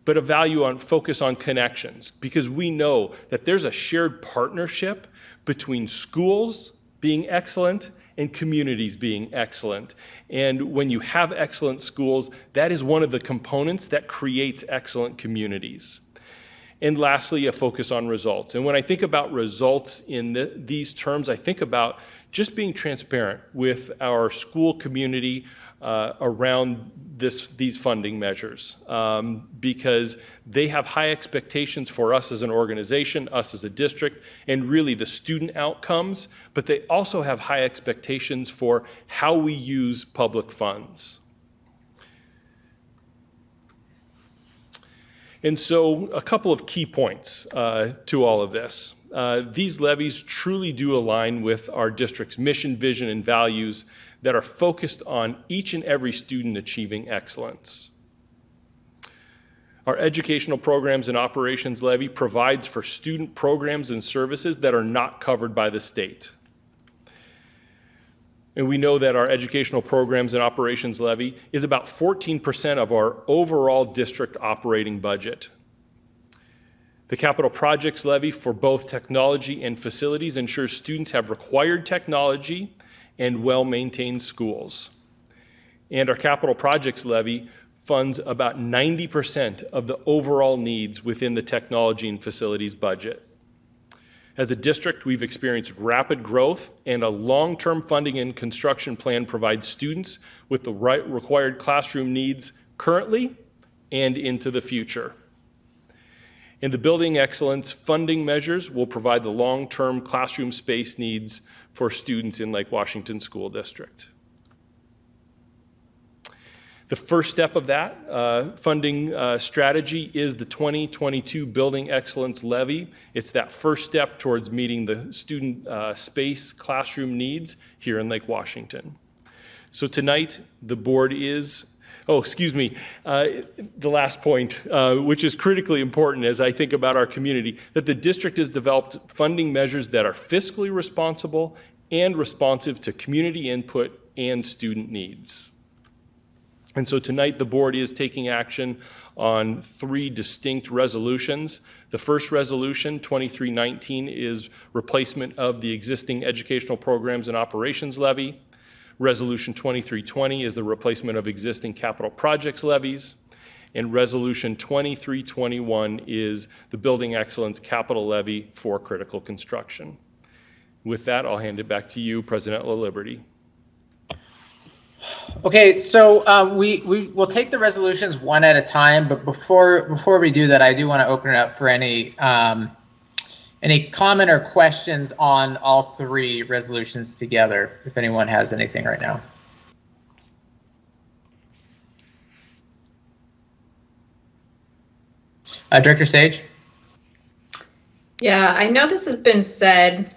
But a value on focus on connections, because we know that there's a shared partnership between schools being excellent and communities being excellent. And when you have excellent schools, that is one of the components that creates excellent communities. And lastly, a focus on results. And when I think about results in these terms, I think about just being transparent with our school community around these funding measures, because they have high expectations for us as an organization, us as a district, and really the student outcomes, but they also have high expectations for how we use public funds. And so a couple of key points to all of this. These levies truly do align with our district's mission, vision, and values that are focused on each and every student achieving excellence. Our Educational Programs and Operations Levy provides for student programs and services that are not covered by the state. And we know that our Educational Programs and Operations Levy is about 14% of our overall district operating budget. The Capital Projects Levy for both technology and facilities ensures students have required technology and well-maintained schools. And our Capital Projects Levy funds about 90% of the overall needs within the technology and facilities budget. As a district, we've experienced rapid growth, and a long-term funding and construction plan provides students with the right required classroom needs currently and into the future. And the Building Excellence funding measures will provide the long-term classroom space needs for students in Lake Washington School District. The first step of that funding strategy is the 2022 Building Excellence Levy. It's that first step towards meeting the student space classroom needs here in Lake Washington. So tonight, the board is, the last point, which is critically important as I think about our community, that the district has developed funding measures that are fiscally responsible and responsive to community input and student needs. And so tonight, the board is taking action on 3 distinct resolutions. The first resolution, 2319, is replacement of the existing Educational Programs and Operations Levy. Resolution 2320 is the replacement of existing capital projects levies. And Resolution 2321 is the Building Excellence Capital Levy for critical construction. With that, I'll hand it back to you, President LaLiberty. Okay, so we will take the resolutions one at a time, but before we do that, I do want to open it up for any comment or questions on all 3 resolutions together, if anyone has anything right now. Director Sage? Yeah, I know this has been said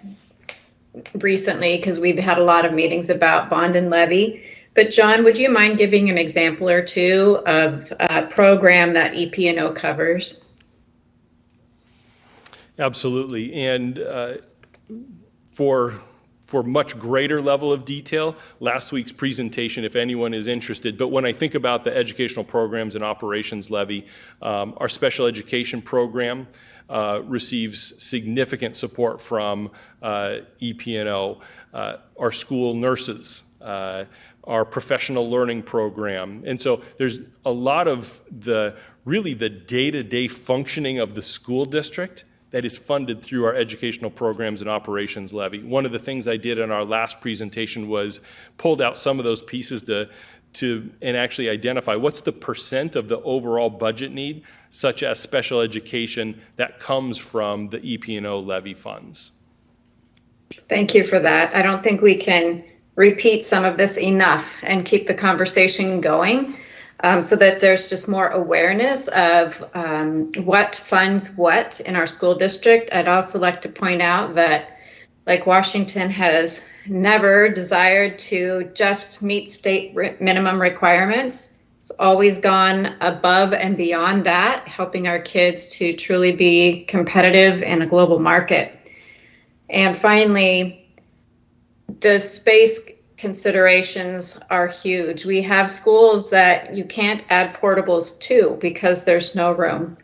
recently because we've had a lot of meetings about bond and levy. But John, would you mind giving an example or two of a program that EP&O covers? Absolutely. And for much greater level of detail, last week's presentation, if anyone is interested. But when I think about the Educational Programs and Operations Levy, our special education program receives significant support from EP&O, our school nurses, our professional learning program. And so there's a lot of the day-to-day functioning of the school district that is funded through our Educational Programs and Operations Levy. One of the things I did in our last presentation was pulled out some of those pieces and actually identify what's the percent of the overall budget need, such as special education, that comes from the EP&O levy funds. Thank you for that. I don't think we can repeat some of this enough and keep the conversation going so that there's just more awareness of what funds what in our school district. I'd also like to point out that Lake Washington has never desired to just meet state minimum requirements. It's always gone above and beyond that, helping our kids to truly be competitive in a global market. And finally, the space considerations are huge. We have schools that you can't add portables to because there's no room.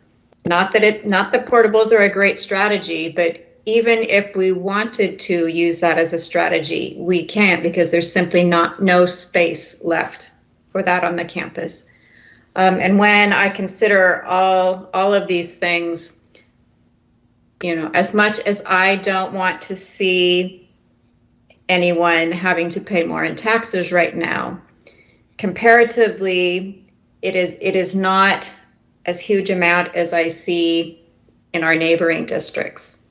Not that portables are a great strategy, but even if we wanted to use that as a strategy, we can't because there's simply no space left for that on the campus. And when I consider all of these things, as much as I don't want to see anyone having to pay more in taxes right now, comparatively, it is not as huge amount as I see in our neighboring districts.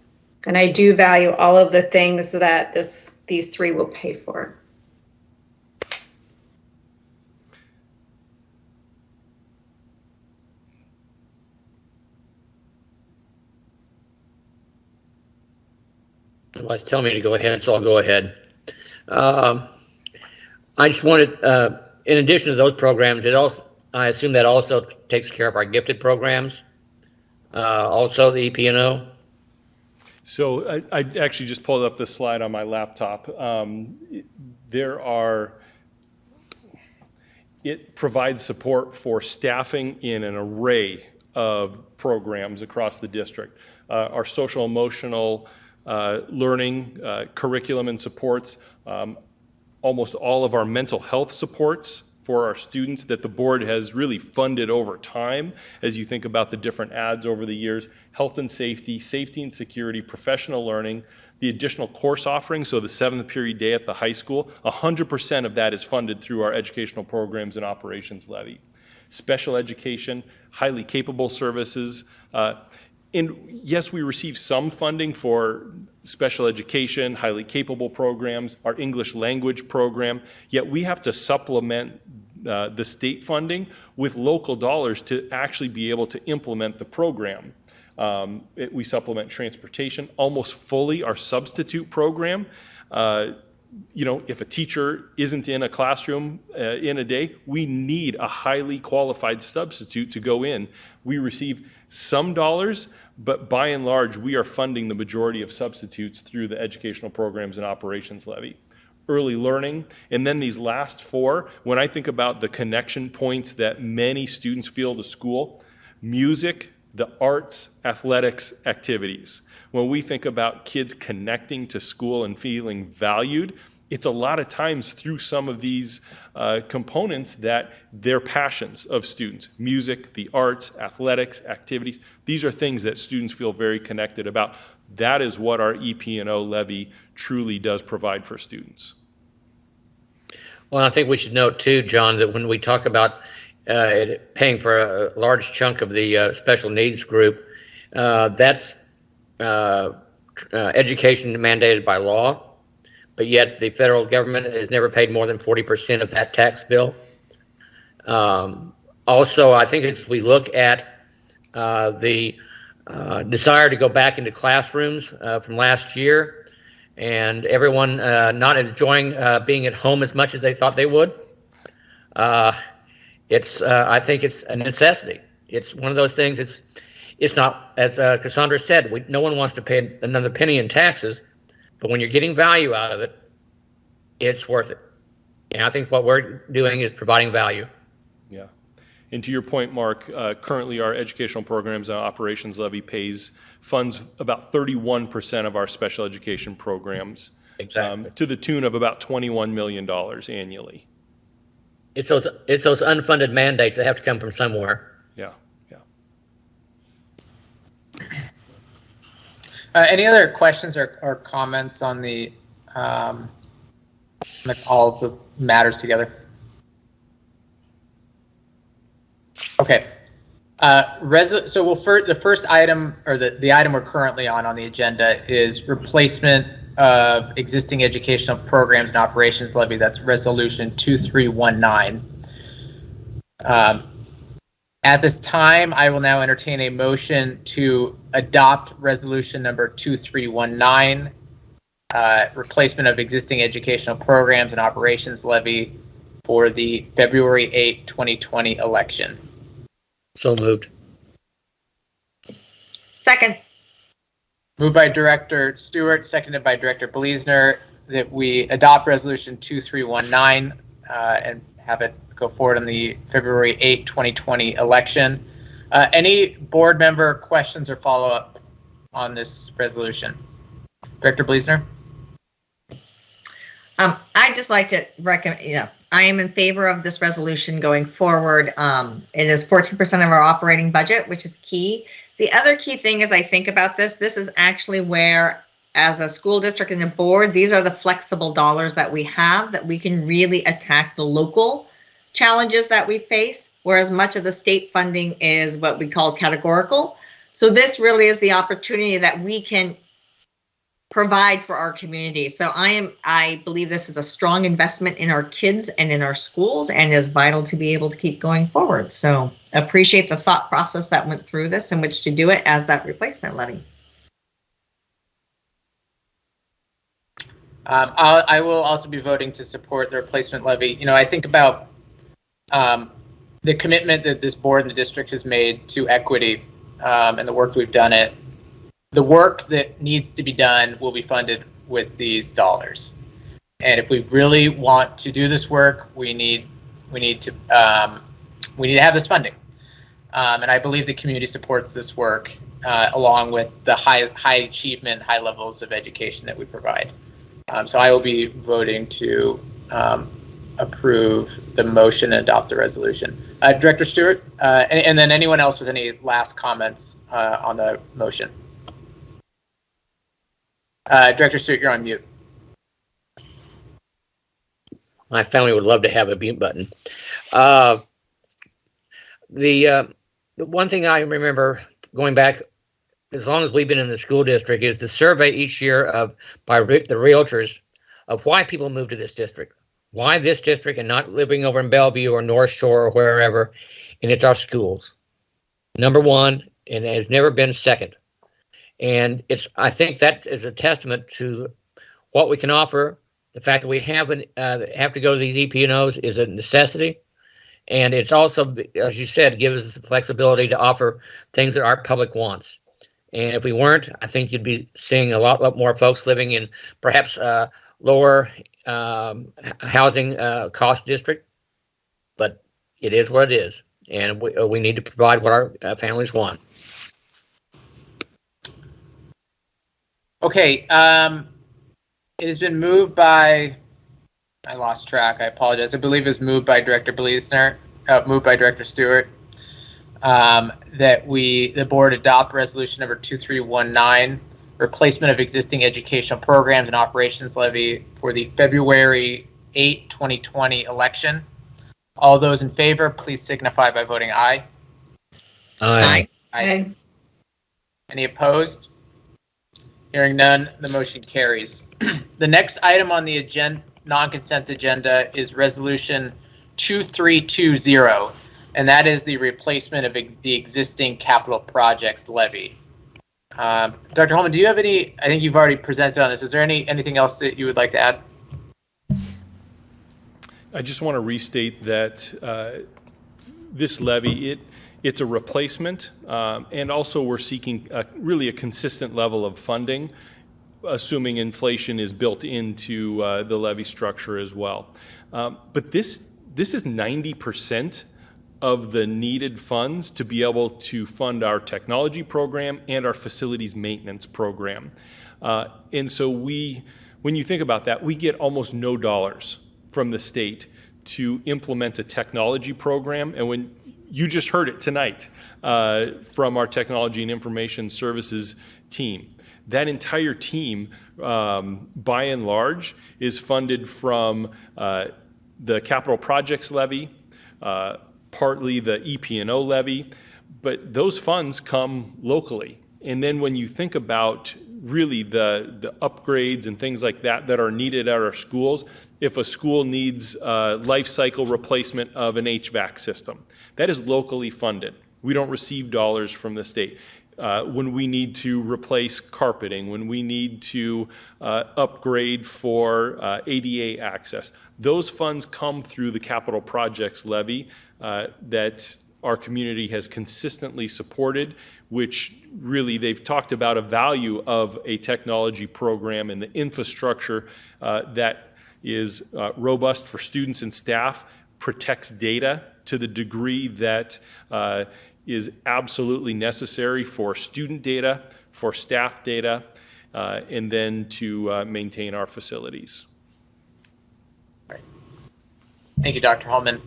And I do value all of the things that these three will pay for. Well, it's telling me to go ahead, so I'll go ahead. I just wanted, in addition to those programs, I assume that also takes care of our gifted programs, also the EP&O. So I actually just pulled up the slide on my laptop. It provides support for staffing in an array of programs across the district. Our social emotional learning curriculum and supports, almost all of our mental health supports for our students that the board has really funded over time as you think about the different ads over the years, health and safety, safety and security, professional learning, the additional course offering, so the 7th period day at the high school, 100% of that is funded through our educational programs and operations levy. Special education, highly capable services, and yes, we receive some funding for special education, highly capable programs, our English language program, yet we have to supplement the state funding with local dollars to actually be able to implement the program. We supplement transportation almost fully, our substitute program. If a teacher isn't in a classroom in a day, we need a highly qualified substitute to go in. We receive some dollars, but by and large, we are funding the majority of substitutes through the educational programs and operations levy. Early learning, and then these last four, when I think about the connection points that many students feel to school, music, the arts, athletics, activities. When we think about kids connecting to school and feeling valued, it's a lot of times through some of these components that they're passions of students. Music, the arts, athletics, activities. These are things that students feel very connected about. That is what our EP&O levy truly does provide for students. Well, I think we should note too, John, that when we talk about paying for a large chunk of the special needs group, that's education mandated by law. But yet the federal government has never paid more than 40% of that tax bill. Also, I think as we look at the desire to go back into classrooms from last year, and everyone not enjoying being at home as much as they thought they would, I think it's a necessity. It's one of those things. It's not, as Cassandra said, no one wants to pay another penny in taxes. But when you're getting value out of it, it's worth it. And I think what we're doing is providing value. Yeah. And to your point, Mark, currently our educational programs and operations levy funds about 31% of our special education programs. Exactly. To the tune of about $21 million annually. It's those unfunded mandates that have to come from somewhere. Yeah. Any other questions or comments on all of the matters together? Okay. So the first item, or the item we're currently on the agenda, is replacement of existing educational programs and operations levy. That's resolution 2319. At this time, I will now entertain a motion to adopt resolution number 2319, replacement of existing educational programs and operations levy for the February 8, 2020 election. So moved. Second. Moved by Director Stewart, seconded by Director Bleasner, that we adopt resolution 2319 and have it go forward on the February 8, 2020 election. Any board member questions or follow-up on this resolution? Director Bleasner? I'd just like to recommend, I am in favor of this resolution going forward. It is 14% of our operating budget, which is key. The other key thing as I think about this is actually where, as a school district and a board, these are the flexible dollars that we have that we can really attack the local challenges that we face, whereas much of the state funding is what we call categorical. So this really is the opportunity that we can provide for our community. So I believe this is a strong investment in our kids and in our schools, and is vital to be able to keep going forward. So appreciate the thought process that went through this in which to do it as that replacement levy. I will also be voting to support the replacement levy. You know, I think about the commitment that this board and the district has made to equity, and the work we've done it. The work that needs to be done will be funded with these dollars. And if we really want to do this work, we need to have this funding. And I believe the community supports this work, along with the high achievement, high levels of education that we provide. So I will be voting to approve the motion and adopt the resolution. Director Stewart, and then anyone else with any last comments on the motion. Director Stewart, you're on mute. My family would love to have a mute button. The one thing I remember going back, as long as we've been in the school district, is the survey each year by the realtors of why people move to this district. Why this district and not living over in Bellevue or North Shore or wherever? And it's our schools. Number one, and it has never been second. And I think that is a testament to what we can offer. The fact that we have to go to these EP&Os is a necessity. And it's also, as you said, gives us the flexibility to offer things that our public wants. And if we weren't, I think you'd be seeing a lot more folks living in perhaps lower housing cost district. But it is what it is. And we need to provide what our families want. Okay, it has been moved by, I lost track, I apologize. I believe it was moved by Director Bleasner, moved by Director Stewart, that the board adopt resolution number 2319, replacement of existing educational programs and operations levy for the February 8, 2020 election. All those in favor, please signify by voting aye. Aye. Aye. Any opposed? Hearing none, the motion carries. The next item on the non-consent agenda is resolution 2320, and that is the replacement of the existing capital projects levy. Dr. Holman, do you have any, I think you've already presented on this. Is there anything else that you would like to add? I just want to restate that this levy, it's a replacement, and also we're seeking really a consistent level of funding, assuming inflation is built into the levy structure as well. But this is 90% of the needed funds to be able to fund our technology program and our facilities maintenance program. And so when you think about that, we get almost no dollars from the state to implement a technology program. And when you just heard it tonight from our technology and information services team, that entire team, by and large, is funded from the capital projects levy, partly the EP&O levy, but those funds come locally. And then when you think about really the upgrades and things like that that are needed at our schools, if a school needs life cycle replacement of an HVAC system, that is locally funded. We don't receive dollars from the state. When we need to replace carpeting, when we need to upgrade for ADA access, those funds come through the capital projects levy that our community has consistently supported, which really they've talked about a value of a technology program and the infrastructure that is robust for students and staff, protects data to the degree that is absolutely necessary for student data, for staff data, and then to maintain our facilities. Thank you, Dr. Holman.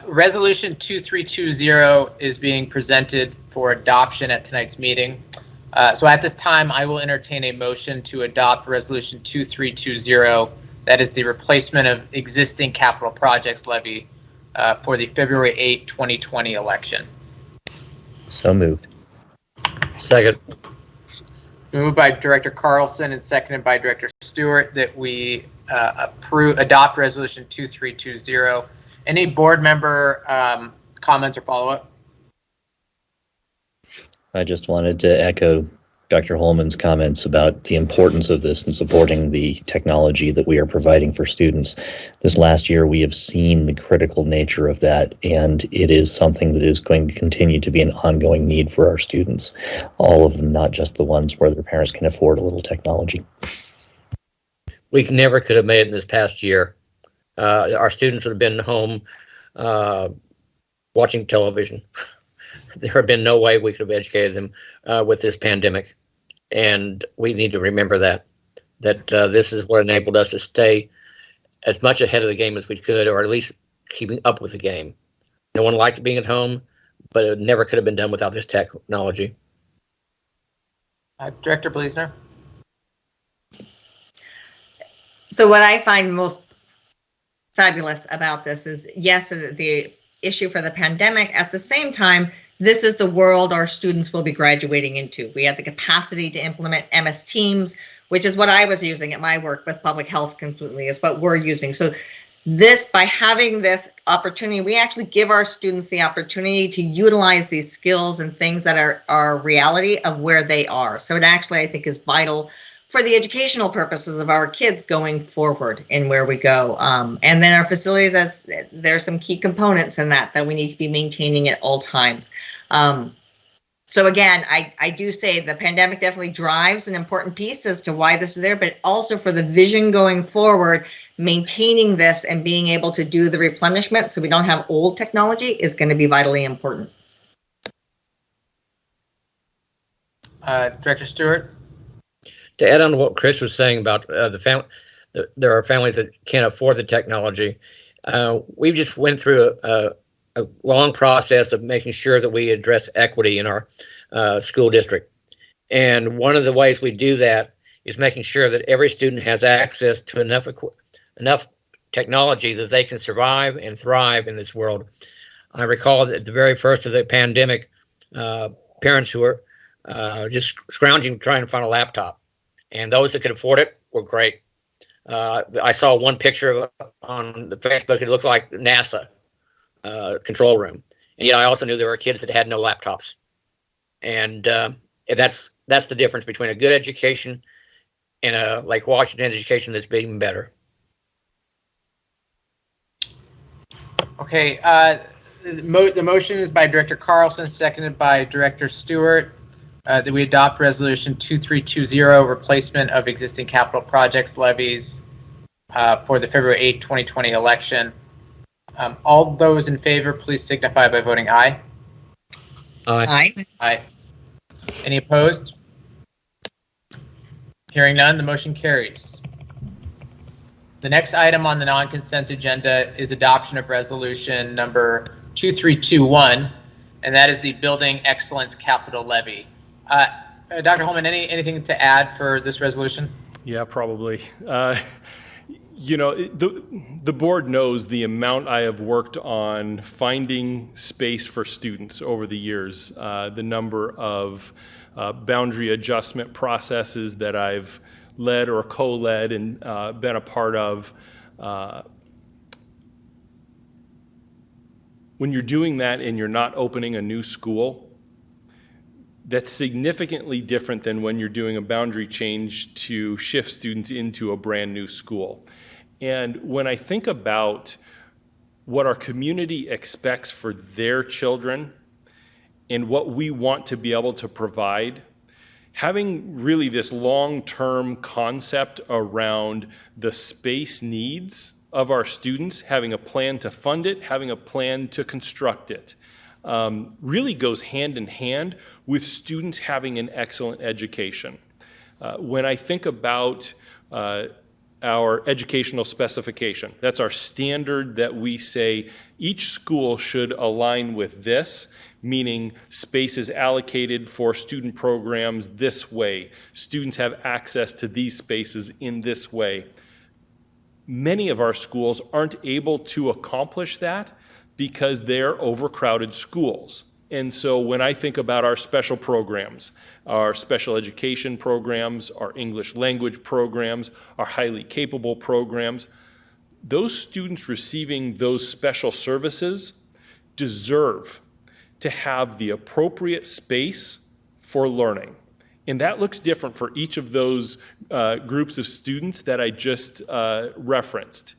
Resolution 2320 is being presented for adoption at tonight's meeting. So at this time, I will entertain a motion to adopt Resolution 2320. That is the replacement of existing capital projects levy for the February 8, 2020 election. So moved. Second. Moved by Director Carlson and seconded by Director Stewart that we adopt Resolution 2320. Any board member comments or follow-up? I just wanted to echo Dr. Holman's comments about the importance of this and supporting the technology that we are providing for students. This last year, we have seen the critical nature of that, and it is something that is going to continue to be an ongoing need for our students. All of them, not just the ones where their parents can afford a little technology. We never could have made it in this past year. Our students would have been home watching television. There had been no way we could have educated them with this pandemic. And we need to remember that this is what enabled us to stay as much ahead of the game as we could, or at least keeping up with the game. No one liked being at home, but it never could have been done without this technology. Director Bleasner? So what I find most fabulous about this is, yes, the issue for the pandemic. At the same time, this is the world our students will be graduating into. We have the capacity to implement MS Teams, which is what I was using at my work with public health completely, is what we're using. So this, by having this opportunity, we actually give our students the opportunity to utilize these skills and things that are reality of where they are. So it actually, I think, is vital for the educational purposes of our kids going forward in where we go. And then our facilities, as there's some key components in that we need to be maintaining at all times. So again, I do say the pandemic definitely drives an important piece as to why this is there, but also for the vision going forward, maintaining this and being able to do the replenishment so we don't have old technology is going to be vitally important. Director Stewart? To add on to what Chris was saying about there are families that can't afford the technology. We just went through a long process of making sure that we address equity in our school district. And one of the ways we do that is making sure that every student has access to enough technology that they can survive and thrive in this world. I recall that at the very first of the pandemic, parents who were just scrounging trying to find a laptop. And those that could afford it were great. I saw one picture on the Facebook. It looked like NASA control room. And yet I also knew there were kids that had no laptops. And that's the difference between a good education and a Lake Washington education that's even better. Okay. The motion is by Director Carlson, seconded by Director Stewart. That we adopt Resolution 2320, replacement of existing capital projects levies for the February 8, 2020 election. All those in favor, please signify by voting aye. Aye. Aye. Any opposed? Hearing none, the motion carries. The next item on the non-consent agenda is adoption of resolution number 2321, and that is the Building Excellence Capital Levy. Dr. Holman, anything to add for this resolution? Yeah, probably. You know, the board knows the amount I have worked on finding space for students over the years, the number of boundary adjustment processes that I've led or co-led and been a part of. When you're doing that and you're not opening a new school, that's significantly different than when you're doing a boundary change to shift students into a brand new school. And when I think about what our community expects for their children and what we want to be able to provide, having really this long-term concept around the space needs of our students, having a plan to fund it, having a plan to construct it, really goes hand in hand with students having an excellent education. When I think about, I our educational specification. That's our standard that we say each school should align with this, meaning space is allocated for student programs this way. Students have access to these spaces in this way. Many of our schools aren't able to accomplish that because they're overcrowded schools. And so when I think about our special programs, our special education programs, our English language programs, our highly capable programs, those students receiving those special services deserve to have the appropriate space for learning. And that looks different for each of those groups of students that I just referenced.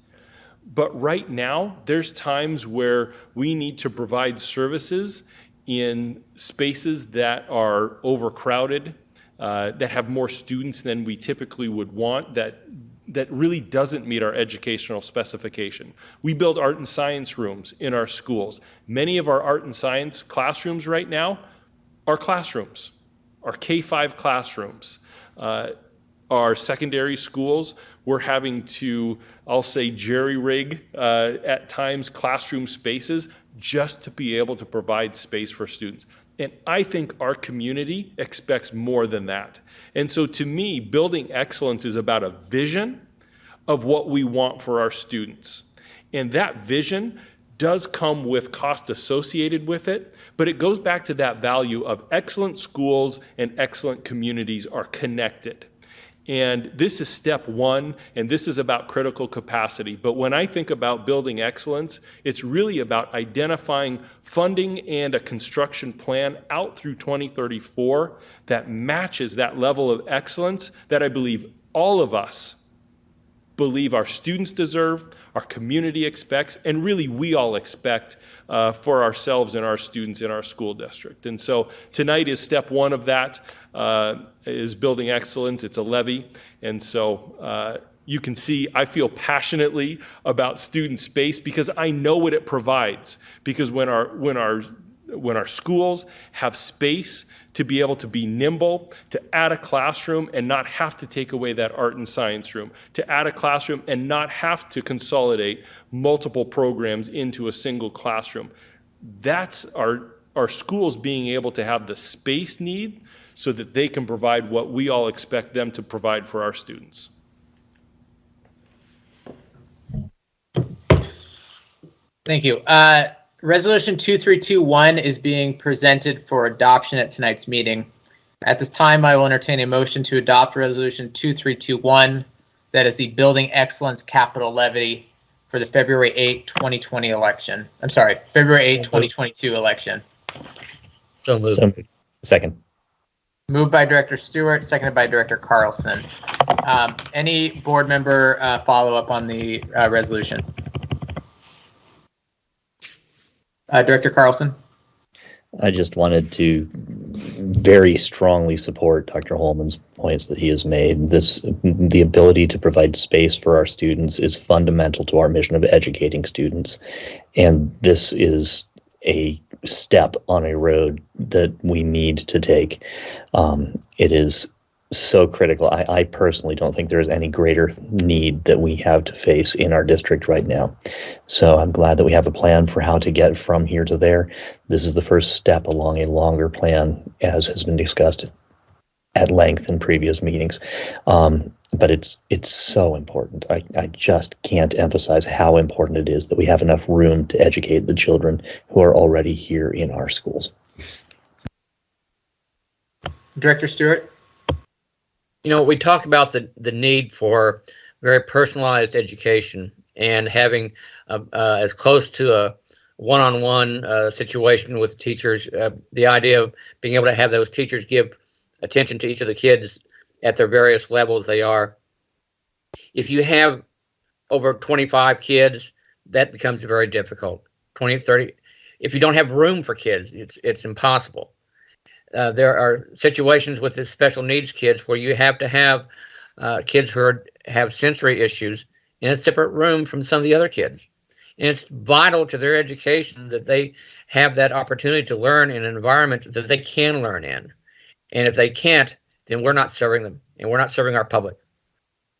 But right now, there's times where we need to provide services in spaces that are overcrowded, that have more students than we typically would want, that really doesn't meet our educational specification. We build art and science rooms in our schools. Many of our art and science classrooms right now are classrooms, are K-5 classrooms. Our secondary schools, we're having to, I'll say, jerry-rig at times classroom spaces just to be able to provide space for students. And I think our community expects more than that. And so to me, building excellence is about a vision of what we want for our students. And that vision does come with cost associated with it, but it goes back to that value of excellent schools and excellent communities are connected. And this is step one, and this is about critical capacity. But when I think about building excellence, it's really about identifying funding and a construction plan out through 2034 that matches that level of excellence that I believe all of us believe our students deserve, our community expects, and really we all expect for ourselves and our students in our school district. And so tonight is step one of that, is building excellence. It's a levy. And so you can see I feel passionately about student space because I know what it provides. Because when our schools have space to be able to be nimble, to add a classroom and not have to take away that art and science room, to add a classroom and not have to consolidate multiple programs into a single classroom. That's our schools being able to have the space need so that they can provide what we all expect them to provide for our students. Thank you. Resolution 2321 is being presented for adoption at tonight's meeting. At this time, I will entertain a motion to adopt Resolution 2321, that is the Building Excellence Capital Levy for the February 8, 2020 election. I'm sorry, February 8, 2022 election. So moved. Second. Moved by Director Stewart, seconded by Director Carlson. Any board member follow-up on the resolution? Director Carlson? I just wanted to very strongly support Dr. Holman's points that he has made. The ability to provide space for our students is fundamental to our mission of educating students. And this is a step on a road that we need to take. It is so critical. I personally don't think there is any greater need that we have to face in our district right now. So I'm glad that we have a plan for how to get from here to there. This is the first step along a longer plan, as has been discussed at length in previous meetings. But it's so important. I just can't emphasize how important it is that we have enough room to educate the children who are already here in our schools. Director Stewart? You know, we talk about the need for very personalized education and having as close to a one-on-one situation with teachers, the idea of being able to have those teachers give attention to each of the kids at their various levels they are. If you have over 25 kids, that becomes very difficult. 20, 30. If you don't have room for kids, it's impossible. There are situations with the special needs kids where you have to have kids who have sensory issues in a separate room from some of the other kids. And it's vital to their education that they have that opportunity to learn in an environment that they can learn in. And if they can't, then we're not serving them, and we're not serving our public.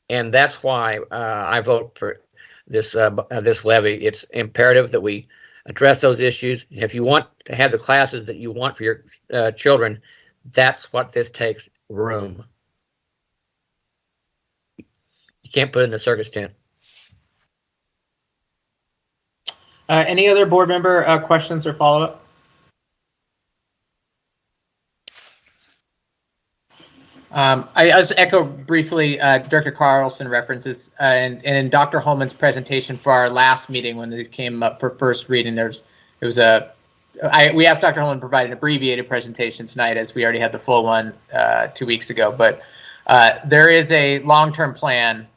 And that's why I vote for this levy. It's imperative that we address those issues. And if you want to have the classes that you want for your children, that's what this takes: room. You can't put it in a circus tent. Any other board member questions or follow-up? I just echo briefly, Director Carlson references, and in Dr. Holman's presentation for our last meeting when these came up for first reading, we asked Dr. Holman to provide an abbreviated presentation tonight, as we already had the full one 2 weeks ago, but there is a long-term plan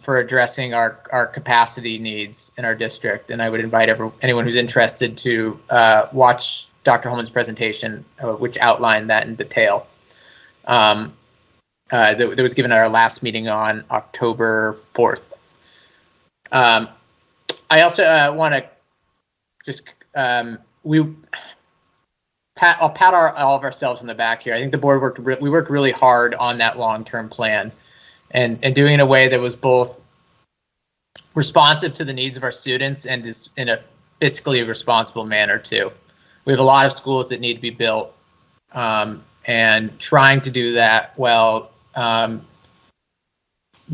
for addressing our capacity needs in our district, and I would invite anyone who's interested to watch Dr. Holman's presentation, which outlined that in detail. That was given at our last meeting on October 4th. I also want to just I'll pat all of ourselves in the back here. I think the board worked really hard on that long-term plan, and doing it in a way that was both responsive to the needs of our students and is in a fiscally responsible manner too. We have a lot of schools that need to be built, and trying to do that while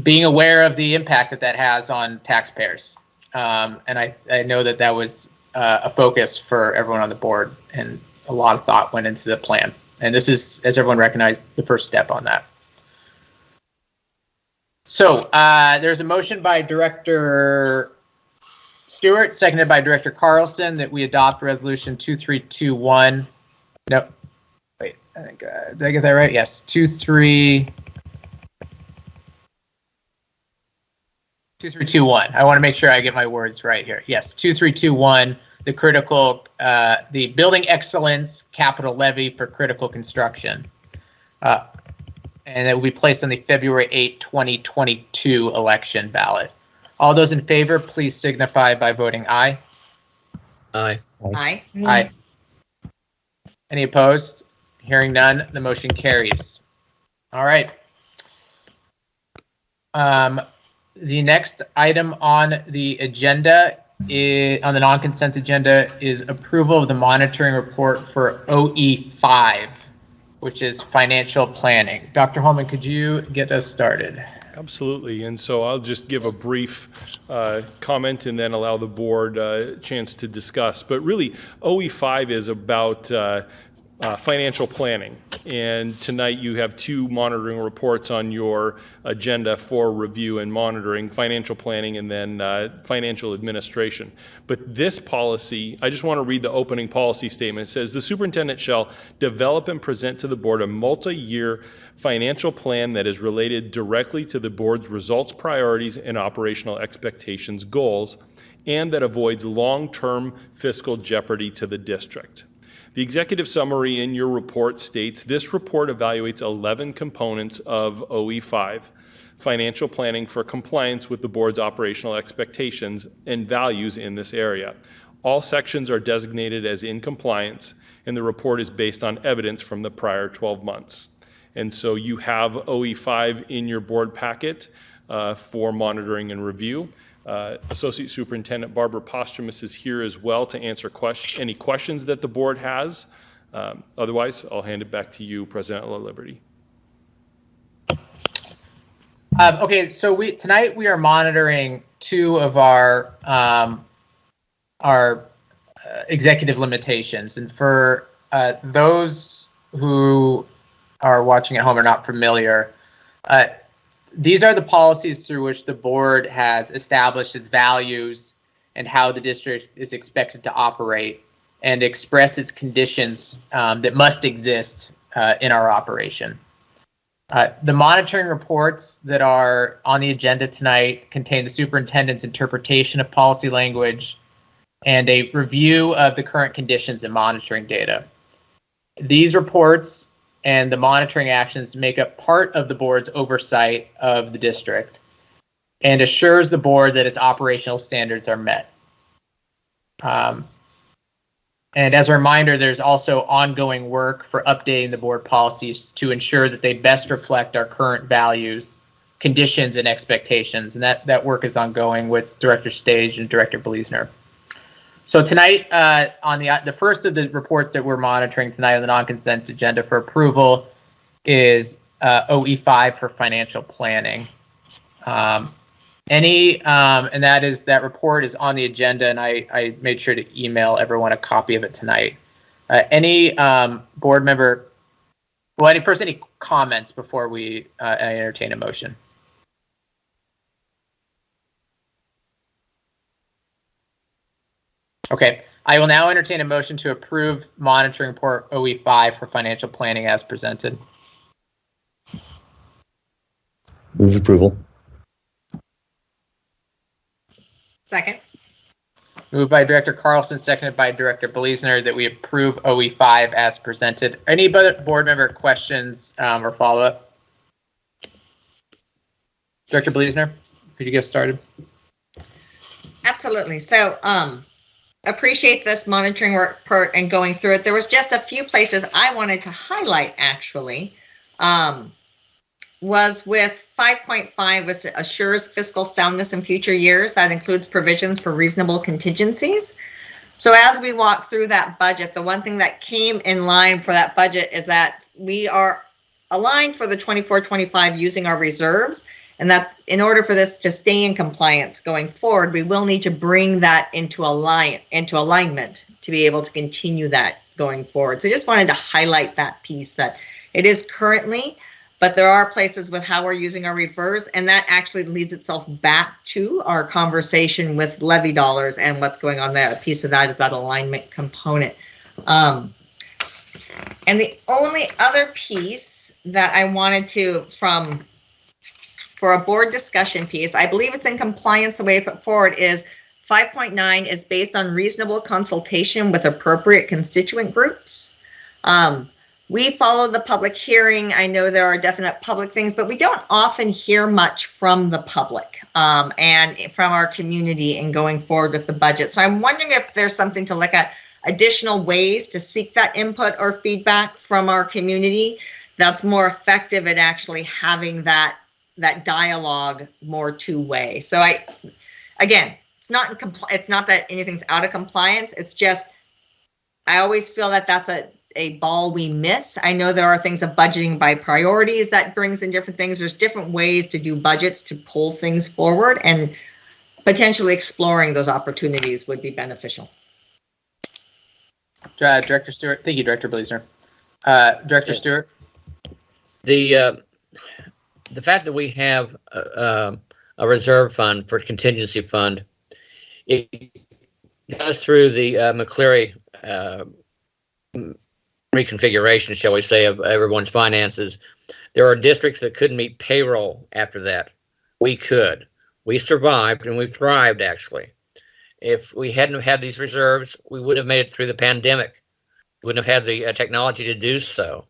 being aware of the impact that has on taxpayers. And I know that was a focus for everyone on the board, and a lot of thought went into the plan. And this is, as everyone recognized, the first step on that. So there's a motion by Director Stewart, seconded by Director Carlson, that we adopt Resolution 2321. Nope. Wait, I think, did I get that right? Yes, 2321. I want to make sure I get my words right here. Yes, 2321, the the Building Excellence Capital Levy for critical construction. And it will be placed on the February 8, 2022 election ballot. All those in favor, please signify by voting aye. Aye. Aye. Aye. Any opposed? Hearing none, the motion carries. All right. The next item on the agenda, on the non-consent agenda, is approval of the monitoring report for OE5, which is financial planning. Dr. Holman, could you get us started? Absolutely. And so I'll just give a brief comment and then allow the board a chance to discuss. But really, OE5 is about financial planning. And tonight you have two monitoring reports on your agenda for review and monitoring: financial planning and then financial administration. But this policy, I just want to read the opening policy statement. It says, the superintendent shall develop and present to the board a multi-year financial plan that is related directly to the board's results, priorities, and operational expectations goals, and that avoids long-term fiscal jeopardy to the district. The executive summary in your report states, this report evaluates 11 components of OE5, financial planning for compliance with the board's operational expectations and values in this area. All sections are designated as in compliance, and the report is based on evidence from the prior 12 months. And so you have OE5 in your board packet for monitoring and review. Associate Superintendent Barbara Posthumus is here as well to answer any questions that the board has. Otherwise, I'll hand it back to you, President LaLiberty. Okay, so tonight we are monitoring two of our executive limitations, and for those who are watching at home are not familiar, these are the policies through which the board has established its values and how the district is expected to operate and express its conditions that must exist in our operation. The monitoring reports that are on the agenda tonight contain the superintendent's interpretation of policy language and a review of the current conditions and monitoring data. These reports and the monitoring actions make up part of the board's oversight of the district and assures the board that its operational standards are met. And as a reminder, there's also ongoing work for updating the board policies to ensure that they best reflect our current values, conditions and expectations, and that work is ongoing with Director Stage and Director Bleasner. So tonight, on the first of the reports that we're monitoring tonight on the non-consent agenda for approval is OE5 for financial planning. And that report is on the agenda, and I made sure to email everyone a copy of it tonight. Any board member, well, any comments before we entertain a motion? Okay, I will now entertain a motion to approve monitoring report OE5 for financial planning as presented. Move approval. Second. Moved by Director Carlson, seconded by Director Bleasner, that we approve OE5 as presented. Any board member questions or follow-up? Director Bleasner, could you get started? Absolutely. So appreciate this monitoring report and going through it. There was just a few places I wanted to highlight, actually. Was with 5.5 was assures fiscal soundness in future years. That includes provisions for reasonable contingencies. So as we walk through that budget, the one thing that came in line for that budget is that we are aligned for the 24-25 using our reserves, and that in order for this to stay in compliance going forward, we will need to bring that into alignment to be able to continue that going forward. So I just wanted to highlight that piece, that it is currently, but there are places with how we're using our reserves, and that actually leads itself back to our conversation with levy dollars and what's going on there. A piece of that is that alignment component. And the only other piece that I wanted to, for a board discussion piece, I believe it's in compliance the way it put forward, is 5.9 is based on reasonable consultation with appropriate constituent groups. We follow the public hearing. I know there are definite public things, but we don't often hear much from the public and from our community in going forward with the budget. So I'm wondering if there's something to look at, additional ways to seek that input or feedback from our community that's more effective at actually having that dialogue more two-way. So again, it's not that anything's out of compliance. It's just, I always feel that that's a ball we miss. I know there are things of budgeting by priorities that brings in different things. There's different ways to do budgets to pull things forward, and potentially exploring those opportunities would be beneficial. Director Stewart. Thank you, Director Bleasner. Director Stewart. The fact that we have a reserve fund for contingency fund, it goes through the McCleary reconfiguration, shall we say, of everyone's finances. There are districts that couldn't meet payroll after that. We could. We survived, and we thrived, actually. If we hadn't had these reserves, we would have made it through the pandemic. We wouldn't have had the technology to do so.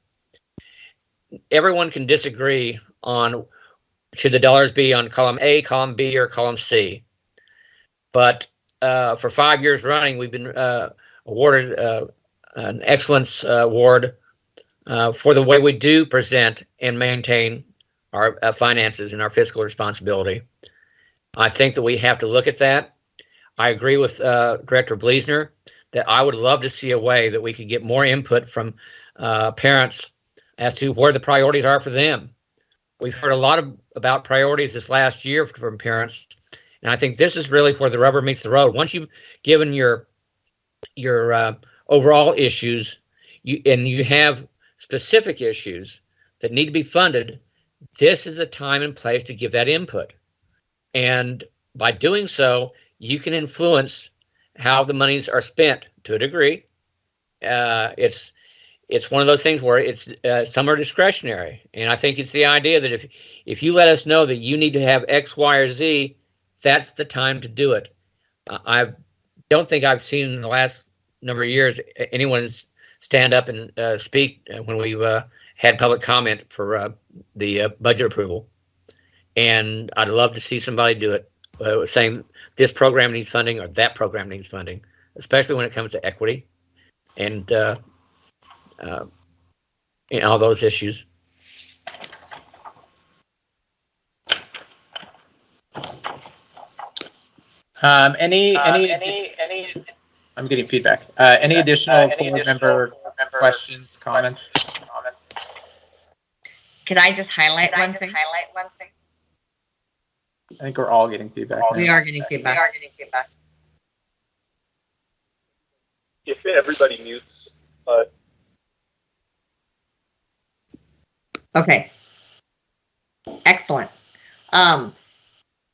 Everyone can disagree on should the dollars be on column A, column B, or column C. But for 5 years running, we've been awarded an excellence award for the way we do present and maintain our finances and our fiscal responsibility. I think that we have to look at that. I agree with Director Bleasner that I would love to see a way that we could get more input from parents as to where the priorities are for them. We've heard a lot about priorities this last year from parents, and I think this is really where the rubber meets the road. Once you've given your overall issues, you have specific issues that need to be funded, this is the time and place to give that input. And by doing so, you can influence how the monies are spent to a degree. It's one of those things where it's some are discretionary, and I think it's the idea that if you let us know that you need to have X, Y, or Z, that's the time to do it. I don't think I've seen in the last number of years anyone stand up and speak when we've had public comment for the budget approval, and I'd love to see somebody do it, saying this program needs funding or that program needs funding, especially when it comes to equity and all those issues. Any, I'm getting feedback. Any additional board member questions, comments? Could I just highlight one thing? I think we're all getting feedback. We now. are getting feedback. If everybody mutes, Okay. Excellent.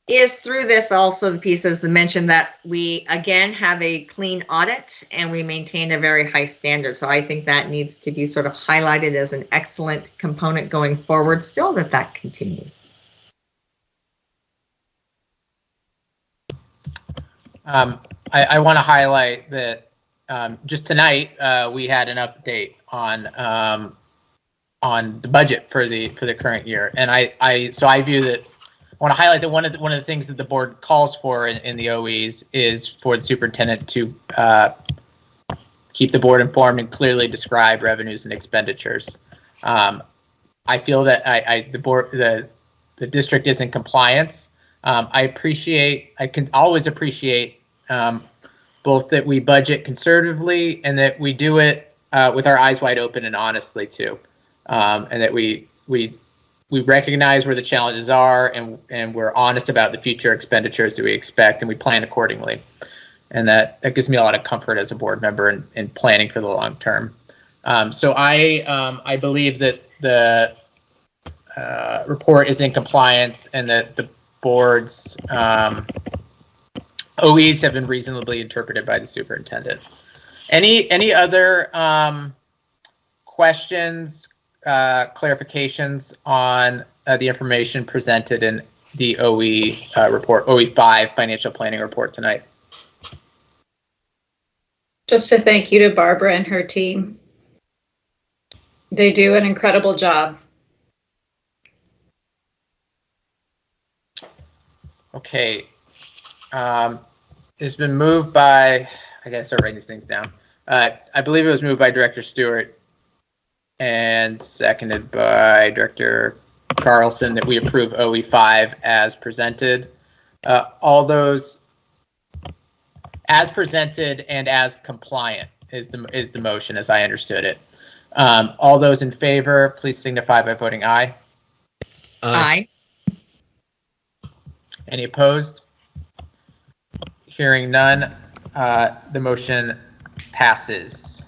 Is through this also the pieces that mention that we again have a clean audit and we maintain a very high standard. So I think that needs to be sort of highlighted as an excellent component going forward still, that continues. I want to highlight that just tonight we had an update on the budget for the current year, and so I view that. I want to highlight that one of the things that the board calls for in the OEs is for the superintendent to keep the board informed and clearly describe revenues and expenditures. I feel that the district is in compliance. I can always appreciate both that we budget conservatively and that we do it with our eyes wide open and honestly too, and that we recognize where the challenges are and we're honest about the future expenditures that we expect and we plan accordingly. And that gives me a lot of comfort as a board member in planning for the long term. So I believe that the report is in compliance and that the board's OEs have been reasonably interpreted by the superintendent. Any other questions, clarifications on the information presented in the OE report, OE5 financial planning report tonight? Just to thank you to Barbara and her team. They do an incredible job. Okay. It's been moved by, I gotta start writing these things down. I believe it was moved by Director Stewart and seconded by Director Carlson that we approve OE5 as presented. All those as presented and as compliant is the motion as I understood it. All those in favor, please signify by voting aye. Aye. Any opposed? Hearing none, the motion passes.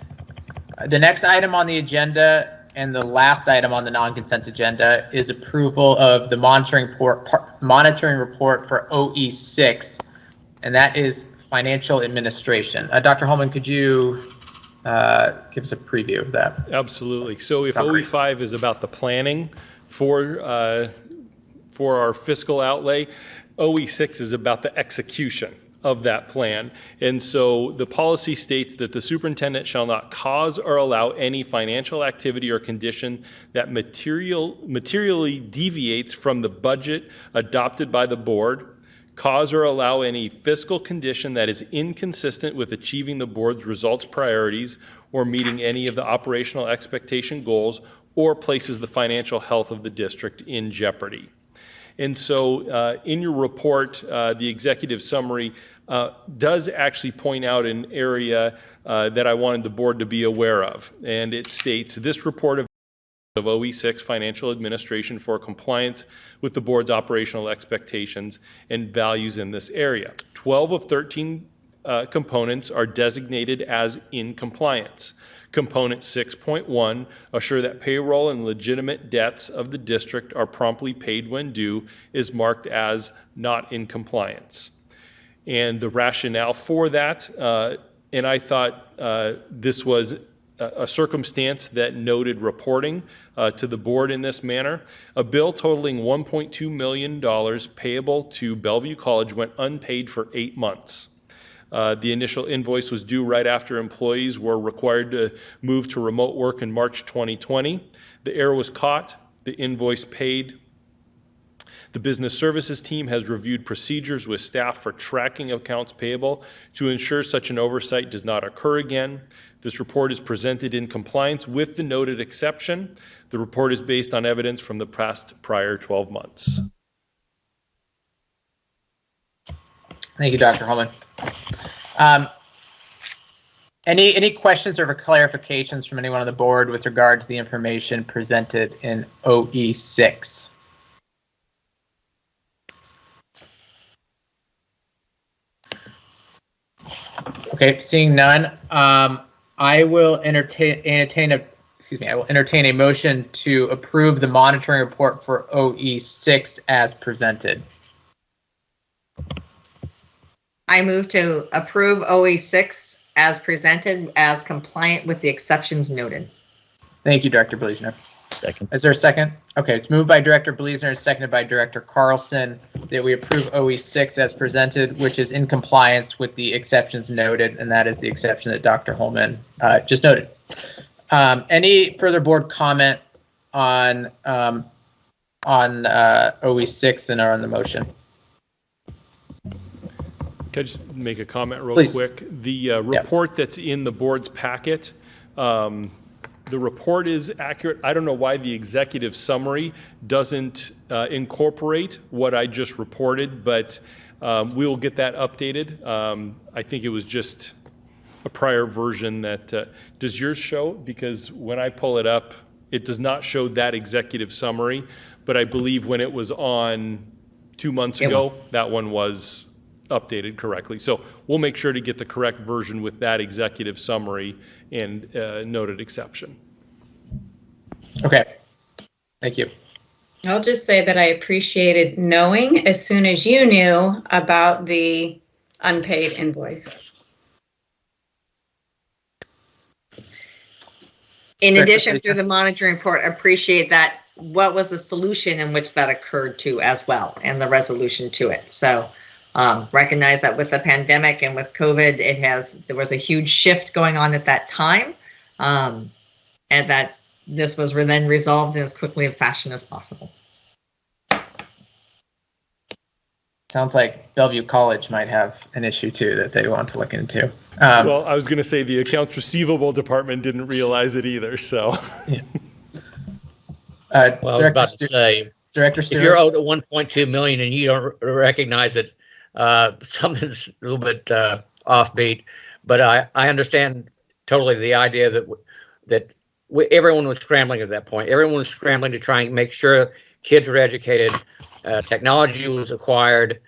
The next item on the agenda and the last item on the non-consent agenda is approval of the monitoring report for OE6, and that is financial administration. Dr. Holman, could you give us a preview of that? absolutely. So if Summary. OE5 is about the planning for our fiscal outlay, OE6 is about the execution of that plan. And so the policy states that the superintendent shall not cause or allow any financial activity or condition that materially deviates from the budget adopted by the board, cause or allow any fiscal condition that is inconsistent with achieving the board's results priorities or meeting any of the operational expectation goals, or places the financial health of the district in jeopardy. And so in your report, the executive summary does actually point out an area that I wanted the board to be aware of. And it states, this report of OE6 financial administration for compliance with the board's operational expectations and values in this area. 12 of 13 components are designated as in compliance. Component 6.1, assure that payroll and legitimate debts of the district are promptly paid when due, is marked as not in compliance. And the rationale for that, and I thought this was a circumstance that noted reporting to the board in this manner. A bill totaling $1.2 million payable to Bellevue College went unpaid for 8 months. The initial invoice was due right after employees were required to move to remote work in March 2020. The error was caught, the invoice paid. The business services team has reviewed procedures with staff for tracking accounts payable to ensure such an oversight does not occur again. This report is presented in compliance with the noted exception. The report is based on evidence from the prior 12 months. Thank you, Dr. Holman. Any questions or clarifications from anyone on the board with regard to the information presented in OE6? Okay, seeing none, I will entertain a motion to approve the monitoring report for OE6 as presented. I move to approve OE6 as presented, as compliant with the exceptions noted. Thank you, Director Bleasner. Second. Is there a second? Okay, it's moved by Director Bleasner and seconded by Director Carlson that we approve OE6 as presented, which is in compliance with the exceptions noted, and that is the exception that Dr. Holman just noted. Any further board comment on OE6 and on the motion? Can I just make a comment real Please. quick? The report that's in the board's packet, the report is accurate. I don't know why the executive summary doesn't incorporate what I just reported, but we'll get that updated. I think it was just a prior version that, does yours show? Because when I pull it up, it does not show that executive summary, but I believe when it was on 2 months ago, that one was updated correctly. So we'll make sure to get the correct version with that executive summary and noted exception. Okay, thank you. I'll just say that I appreciated knowing as soon as you knew about the unpaid invoice. In addition to the monitoring report, appreciate that. What was the solution in which that occurred to as well, and the resolution to it? So recognize that with the pandemic and with COVID, there was a huge shift going on at that time, and that this was then resolved in as quickly a fashion as possible. Sounds like Bellevue College might have an issue too that they want to look into. Well, I was going to say the accounts receivable department didn't realize it either, so. Yeah. Well, I was about to say, Director Stewart. if you're owed $1.2 million and you don't recognize it, something's a little bit offbeat. But I understand totally the idea that everyone was scrambling at that point. Everyone was scrambling to try and make sure kids were educated. Technology was acquired.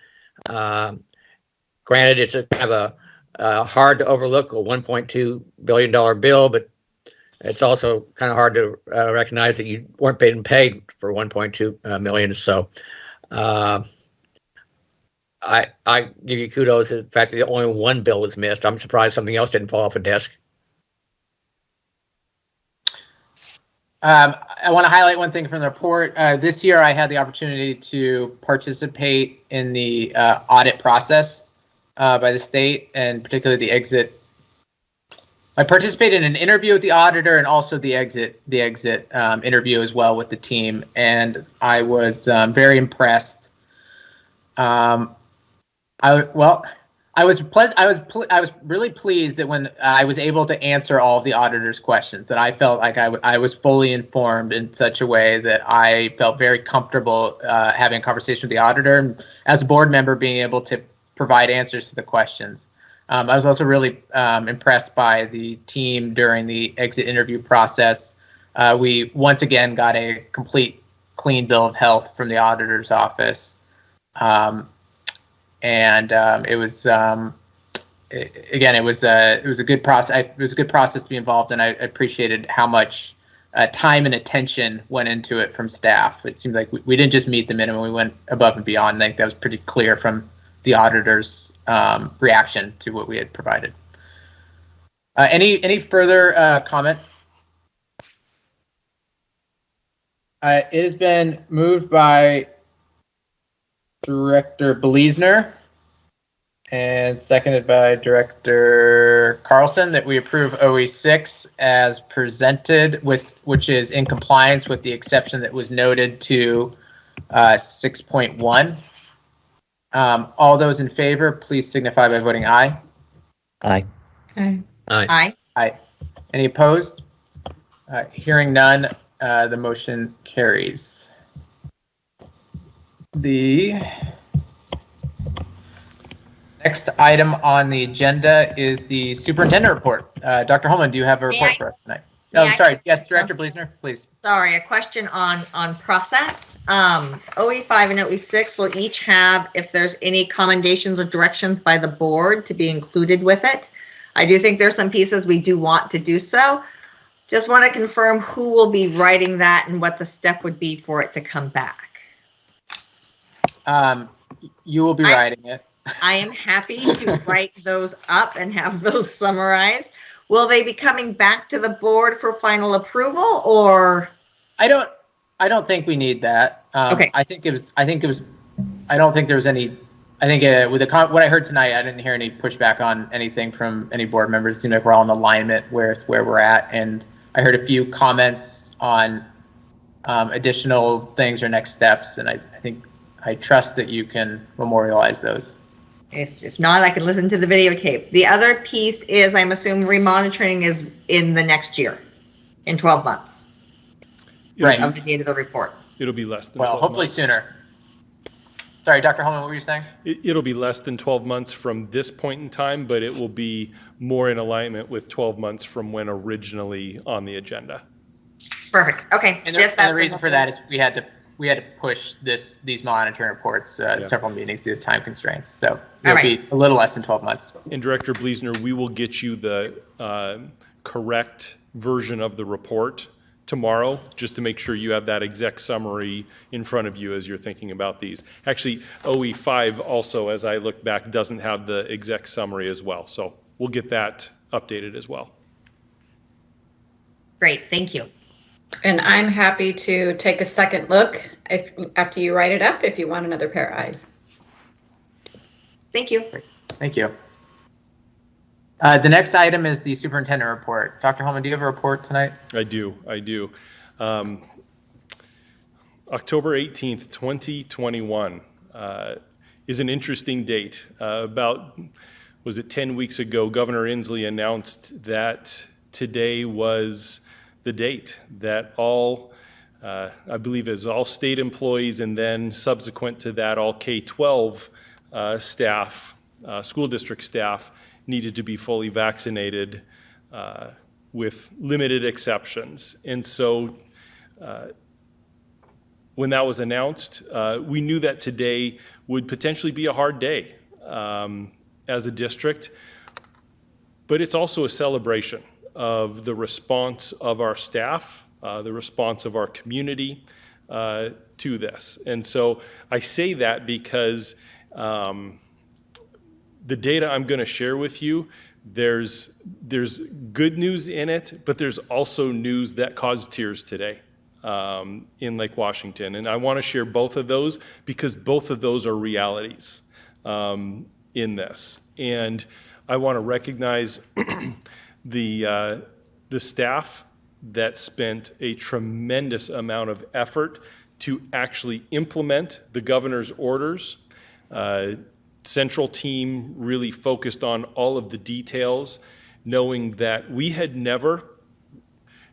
Granted, it's a kind of a hard to overlook a $1.2 billion bill, but it's also kind of hard to recognize that you weren't being paid for $1.2 million. So I give you kudos to the fact that only one bill was missed. I'm surprised something else didn't fall off a desk. I want to highlight one thing from the report. This year, I had the opportunity to participate in the audit process by the state, and particularly the exit. I participated in an interview with the auditor and also the exit interview as well with the team, and I was very impressed. I was really pleased that when I was able to answer all of the auditor's questions, that I felt like I was fully informed in such a way that I felt very comfortable having a conversation with the auditor, and as a board member being able to provide answers to the questions. I was also really impressed by the team during the exit interview process. We once again got a complete clean bill of health from the auditor's office. It was a good process. It was a good process to be involved in. I appreciated how much time and attention went into it from staff. It seemed like we didn't just meet the minimum; we went above and beyond. I think that was pretty clear from the auditor's reaction to what we had provided. Any further comment? It has been moved by Director Bleasner and seconded by Director Carlson that we approve OE6 as presented, which is in compliance with the exception that was noted to 6.1. All those in favor, please signify by voting aye. Aye. Aye. Aye. Aye. Any opposed? Hearing none, the motion carries. The Next item on the agenda is the superintendent report. Dr. Holman, do you have a report for us tonight? Oh, sorry. Yes, Director Bleasner, please. Sorry, a question on process. OE5 and OE6 will each have, if there's any commendations or directions by the board, to be included with it. I do think there's some pieces we do want to do so. Just want to confirm who will be writing that and what the step would be for it to come back. You will be writing it. I am happy to write those up and have those summarized. Will they be coming back to the board for final approval, or? I don't think we need that. Okay. I don't think there was any. I think with what I heard tonight, I didn't hear any pushback on anything from any board members. It seemed like we're all in alignment where we're at, and I heard a few comments on additional things or next steps, and I trust that you can memorialize those. If not, I can listen to the videotape. The other piece is, I'm assuming remonitoring is in the next year, in 12 months. Right. Of the date of the report. It'll be less than 12 Well, hopefully months. sooner. Sorry, Dr. Holman, what were you saying? It'll be less than 12 months from this point in time, but it will be more in alignment with 12 months from when originally on the agenda. Perfect. Okay. And the reason for that is we had to push these monitoring reports several meetings due to time constraints. So it'll be a little less than 12 months. And Director Bleasner, we will get you the correct version of the report tomorrow, just to make sure you have that exec summary in front of you as you're thinking about these. Actually, OE5 also, as I look back, doesn't have the exec summary as well. So we'll get that updated as well. Great, thank you. And I'm happy to take a second look after you write it up if you want another pair of eyes. Thank you. Thank you. The next item is the superintendent report. Dr. Holman, do you have a report tonight? I do. October 18th, 2021 is an interesting date. About 10 weeks ago, Governor Inslee announced that today was the date that all, I believe it was all state employees, and then subsequent to that, all K-12 staff, school district staff, needed to be fully vaccinated with limited exceptions. And so when that was announced, we knew that today would potentially be a hard day as a district, but it's also a celebration of the response of our staff, the response of our community to this. And so I say that because the data I'm going to share with you, there's good news in it, but there's also news that caused tears today in Lake Washington. And I want to share both of those because both of those are realities in this. And I want to recognize the staff that spent a tremendous amount of effort to actually implement the governor's orders. Central team really focused on all of the details, knowing that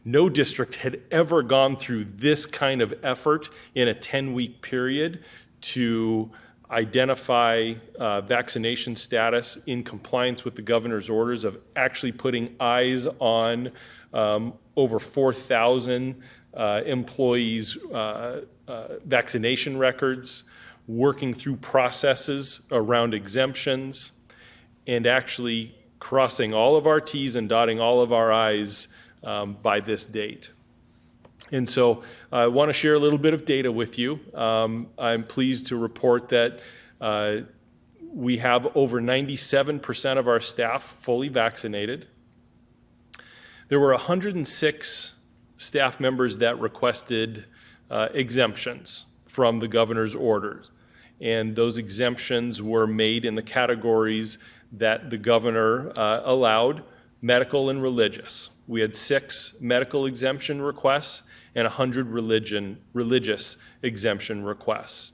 no district had ever gone through this kind of effort in a 10-week period to identify vaccination status in compliance with the governor's orders, of actually putting eyes on over 4,000 employees' vaccination records, working through processes around exemptions, and actually crossing all of our T's and dotting all of our I's by this date. And so I want to share a little bit of data with you. I'm pleased to report that we have over 97% of our staff fully vaccinated. There were 106 staff members that requested exemptions from the governor's orders. And those exemptions were made in the categories that the governor allowed: medical and religious. We had 6 medical exemption requests and 100 religious exemption requests.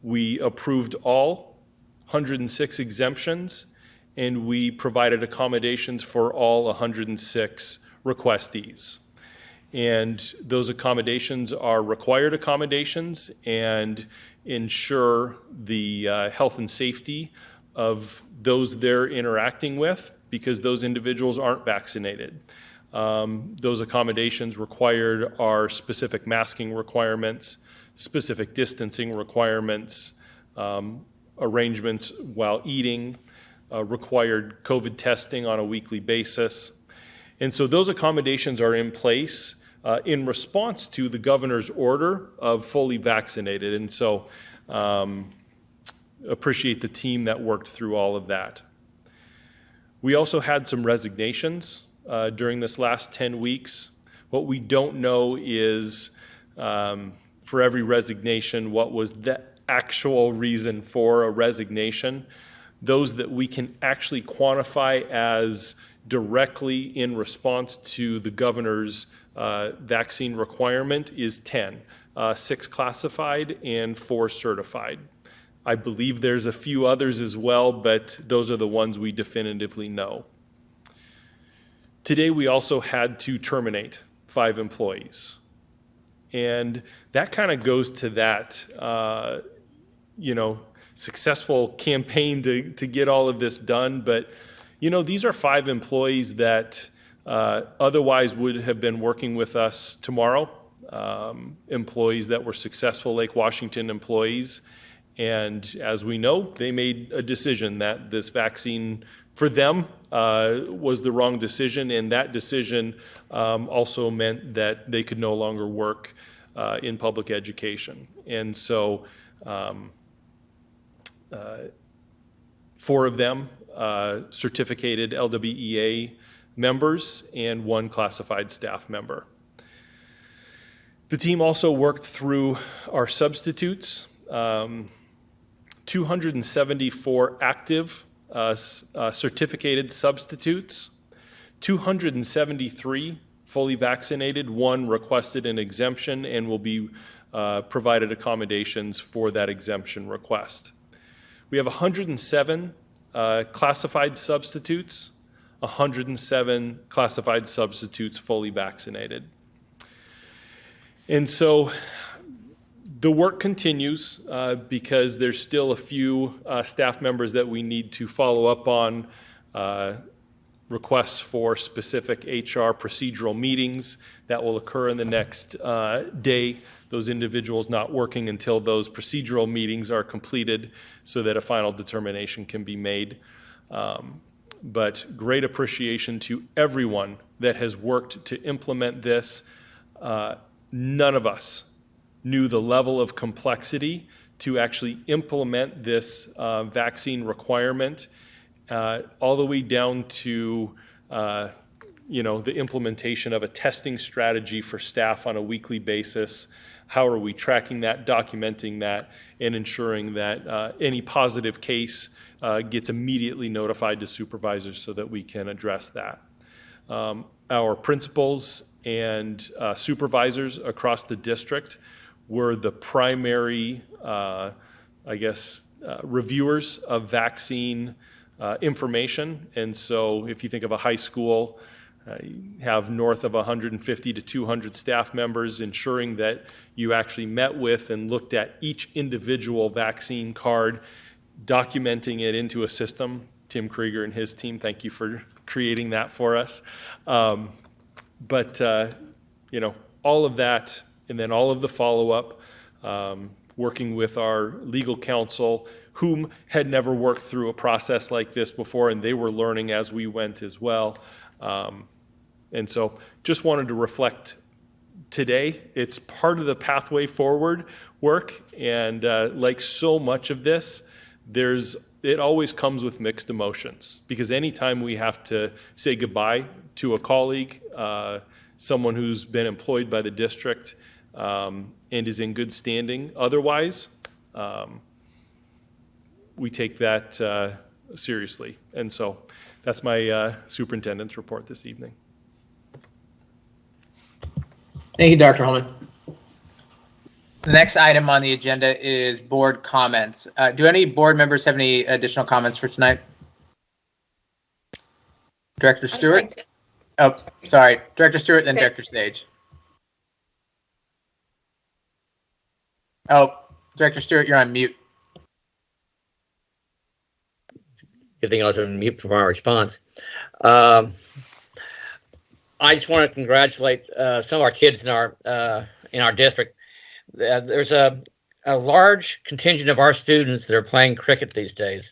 We approved all 106 exemptions, and we provided accommodations for all 106 requestees. And those accommodations are required accommodations and ensure the health and safety of those they're interacting with because those individuals aren't vaccinated. Those accommodations required are specific masking requirements, specific distancing requirements, arrangements while eating, required COVID testing on a weekly basis. And so those accommodations are in place in response to the governor's order of fully vaccinated. And so appreciate the team that worked through all of that. We also had some resignations during this last 10 weeks. What we don't know is for every resignation, what was the actual reason for a resignation. Those that we can actually quantify as directly in response to the governor's vaccine requirement is 10, 6 classified and 4 certified. I believe there's a few others as well, but those are the ones we definitively know. Today, we also had to terminate 5 employees. And that kind of goes to that, successful campaign to get all of this done. But, these are 5 employees that otherwise would have been working with us tomorrow, employees that were successful Lake Washington employees. And as we know, they made a decision that this vaccine for them was the wrong decision, and that decision also meant that they could no longer work in public education. And so 4 of them certificated LWEA members and 1 classified staff member. The team also worked through our substitutes. 274 active certificated substitutes, 273 fully vaccinated, 1 requested an exemption and will be provided accommodations for that exemption request. We have 107 classified substitutes, 107 classified substitutes fully vaccinated. And so the work continues because there's still a few staff members that we need to follow up on, requests for specific HR procedural meetings that will occur in the next day. Those individuals not working until those procedural meetings are completed so that a final determination can be made. But great appreciation to everyone that has worked to implement this. None of us knew the level of complexity to actually implement this vaccine requirement, all the way down to the implementation of a testing strategy for staff on a weekly basis. How are we tracking that, documenting that, and ensuring that any positive case gets immediately notified to supervisors so that we can address that. Our principals and supervisors across the district were the primary, reviewers of vaccine information. And so if you think of a high school, you have north of 150 to 200 staff members, ensuring that you actually met with and looked at each individual vaccine card, documenting it into a system. Tim Krieger and his team, thank you for creating that for us. But all of that, and then all of the follow-up, working with our legal counsel, whom had never worked through a process like this before, and they were learning as we went as well. And so just wanted to reflect today. It's part of the pathway forward work, and like so much of this, it always comes with mixed emotions, because anytime we have to say goodbye to a colleague, someone who's been employed by the district, and is in good standing otherwise, we take that seriously. And so that's my superintendent's report this evening. Thank you, Dr. Holman. The next item on the agenda is board comments. Do any board members have any additional comments for tonight? Director Stewart? Oh, sorry. Director Stewart, then Director Sage. Oh, Director Stewart, you're on mute. Good thing I was on mute for my response. I just want to congratulate some of our kids in our district. There's a large contingent of our students that are playing cricket these days,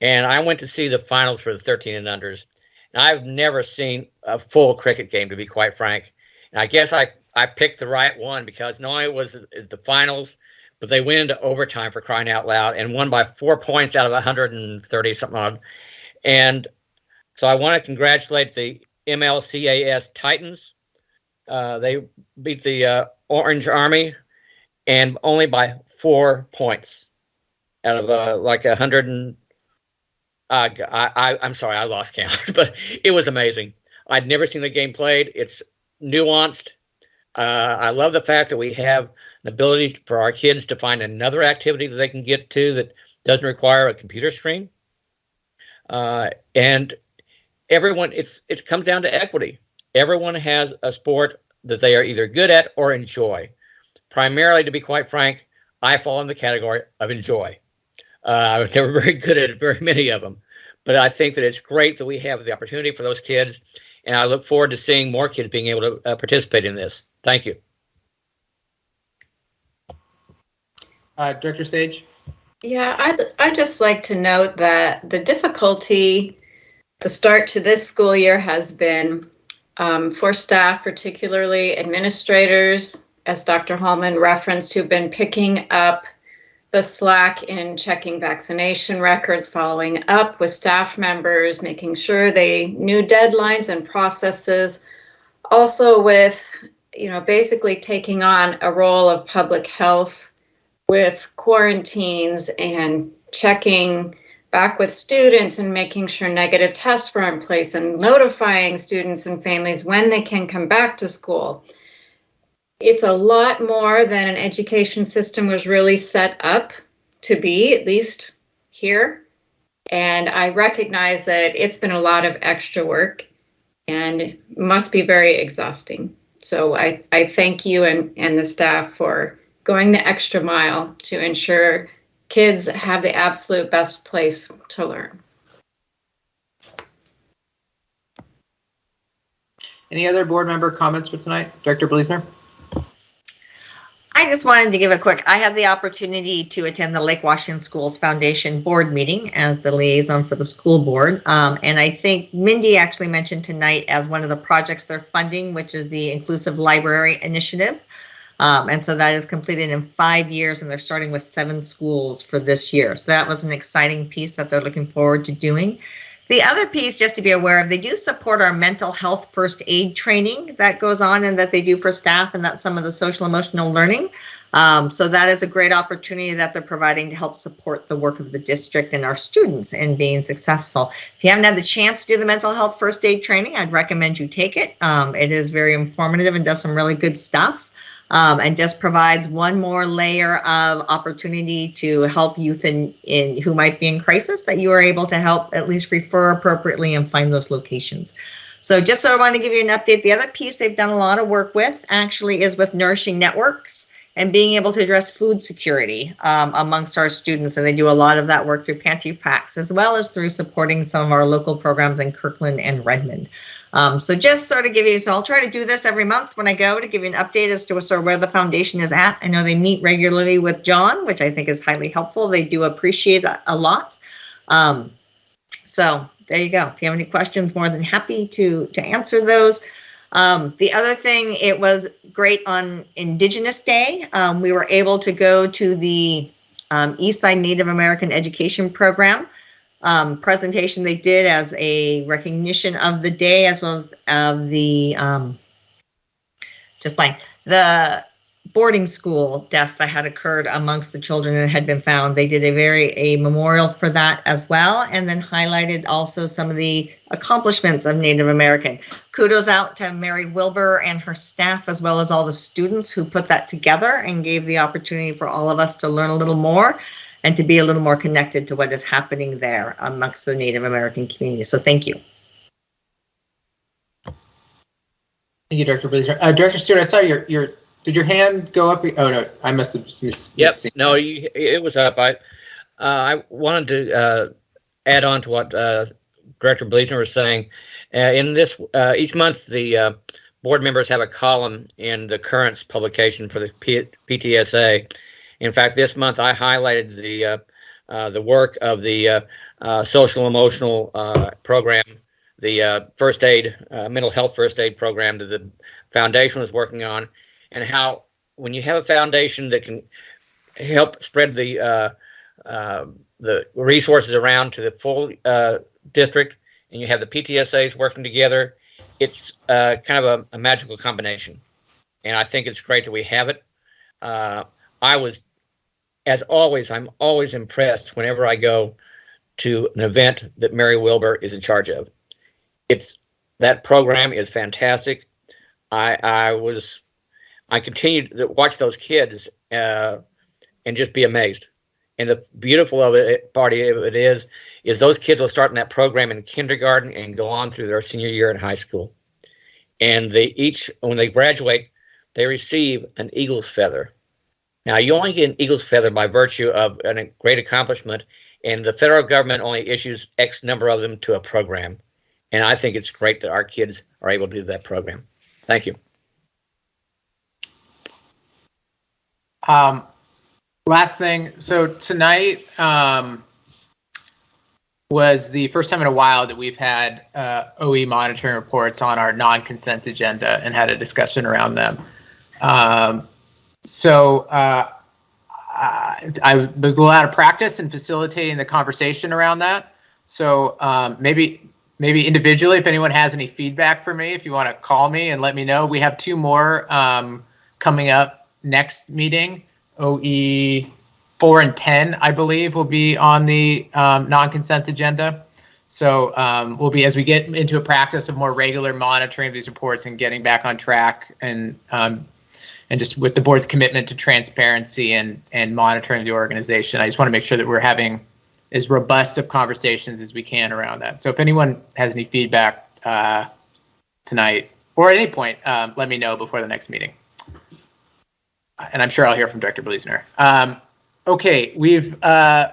and I went to see the finals for the 13 and unders. And I've never seen a full cricket game, to be quite frank. And I guess I picked the right one because not only was it the finals, but they went into overtime, for crying out loud, and won by 4 points out of 130 something odd. And so I want to congratulate the MLCAS Titans. They beat the Orange Army, and only by 4 points out of like 100 and I'm sorry, I lost count, but it was amazing. I'd never seen the game played. It's nuanced. I love the fact that we have an ability for our kids to find another activity that they can get to that doesn't require a computer screen. And everyone, it comes down to equity. Everyone has a sport that they are either good at or enjoy. Primarily, to be quite frank, I fall in the category of enjoy. I was never very good at very many of them, but I think that it's great that we have the opportunity for those kids, and I look forward to seeing more kids being able to participate in this. Thank you. Director Sage? Yeah, I'd just like to note that the difficulty, the start to this school year has been for staff, particularly administrators, as Dr. Hallman referenced, who've been picking up the slack in checking vaccination records, following up with staff members, making sure they knew deadlines and processes. Also with, basically taking on a role of public health with quarantines and checking back with students and making sure negative tests were in place and notifying students and families when they can come back to school. It's a lot more than an education system was really set up to be, at least here. And I recognize that it's been a lot of extra work and must be very exhausting. So I thank you and the staff for going the extra mile to ensure kids have the absolute best place to learn. Any other board member comments for tonight? Director Bleasner? I just wanted to give a quick, I had the opportunity to attend the Lake Washington Schools Foundation board meeting as the liaison for the school board. And I think Mindy actually mentioned tonight as one of the projects they're funding, which is the Inclusive Library Initiative. And so that is completed in 5 years, and they're starting with 7 schools for this year. So that was an exciting piece that they're looking forward to doing. The other piece, just to be aware of, they do support our mental health first aid training that goes on and that they do for staff, and that's some of the social emotional learning. So that is a great opportunity that they're providing to help support the work of the district and our students in being successful. If you haven't had the chance to do the mental health first aid training, I'd recommend you take it. It is very informative and does some really good stuff. And just provides one more layer of opportunity to help youth in who might be in crisis, that you are able to help at least refer appropriately and find those locations. So just so I want to give you an update, the other piece they've done a lot of work with actually is with Nourishing Networks and being able to address food security amongst our students. And they do a lot of that work through pantry packs, as well as through supporting some of our local programs in Kirkland and Redmond. So just sort of give you, so I'll try to do this every month when I go to give you an update as to sort of where the foundation is at. I know they meet regularly with John, which I think is highly helpful. They do appreciate that a lot. So there you go. If you have any questions, more than happy to answer those. The other thing, it was great on Indigenous Day. We were able to go to the Eastside Native American Education Program presentation they did as a recognition of the day, as well as of the the boarding school deaths that had occurred amongst the children that had been found. They did a memorial for that as well, and then highlighted also some of the accomplishments of Native American. Kudos out to Mary Wilbur and her staff, as well as all the students who put that together and gave the opportunity for all of us to learn a little more and to be a little more connected to what is happening there amongst the Native American community. So thank you. Thank you, Director Bleasner. Director Stewart, I saw did your hand go up? Oh no, I must have just missed. Yep, no, it was up. I wanted to add on to what Director Bleasner was saying. In this, each month, the board members have a column in the Currents publication for the PTSA. In fact, this month I highlighted the work of the social emotional program, the first aid, mental health first aid program that the foundation was working on, and how when you have a foundation that can help spread the resources around to the full district, and you have the PTSAs working together, it's kind of a magical combination. And I think it's great that we have it. As always, I'm always impressed whenever I go to an event that Mary Wilbur is in charge of. That program is fantastic. I continue to watch those kids and just be amazed. And the beautiful part of it is those kids will start in that program in kindergarten and go on through their senior year in high school. And when they graduate, they receive an eagle's feather. Now, you only get an eagle's feather by virtue of a great accomplishment, and the federal government only issues X number of them to a program. And I think it's great that our kids are able to do that program. Thank you. Last thing, so tonight was the first time in a while that we've had OE monitoring reports on our non-consent agenda and had a discussion around them. So there's a lot of practice in facilitating the conversation around that. So maybe individually, if anyone has any feedback for me, if you want to call me and let me know. We have 2 more coming up next meeting. OE 4 and 10, I believe, will be on the non-consent agenda. So we'll be, as we get into a practice of more regular monitoring of these reports and getting back on track, and just with the board's commitment to transparency and monitoring the organization, I just want to make sure that we're having as robust of conversations as we can around that. So if anyone has any feedback tonight or at any point, let me know before the next meeting. And I'm sure I'll hear from Director Bleasner. Okay, we've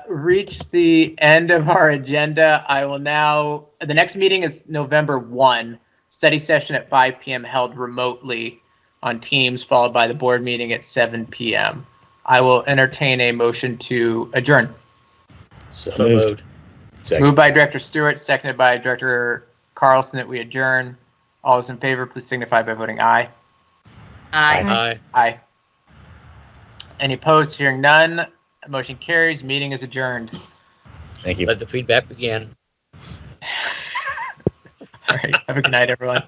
reached the end of our agenda. I will now, the next meeting is November 1, study session at 5 p.m. held remotely on Teams, followed by the board meeting at 7 p.m. I will entertain a motion to adjourn. So moved. Second. Moved by Director Stewart, seconded by Director Carlson that we adjourn. All those in favor, please signify by voting aye. Aye. Aye. Any opposed? Hearing none. Motion carries. Meeting is adjourned. Thank you. Let the feedback begin. All right. Have a good night, everyone.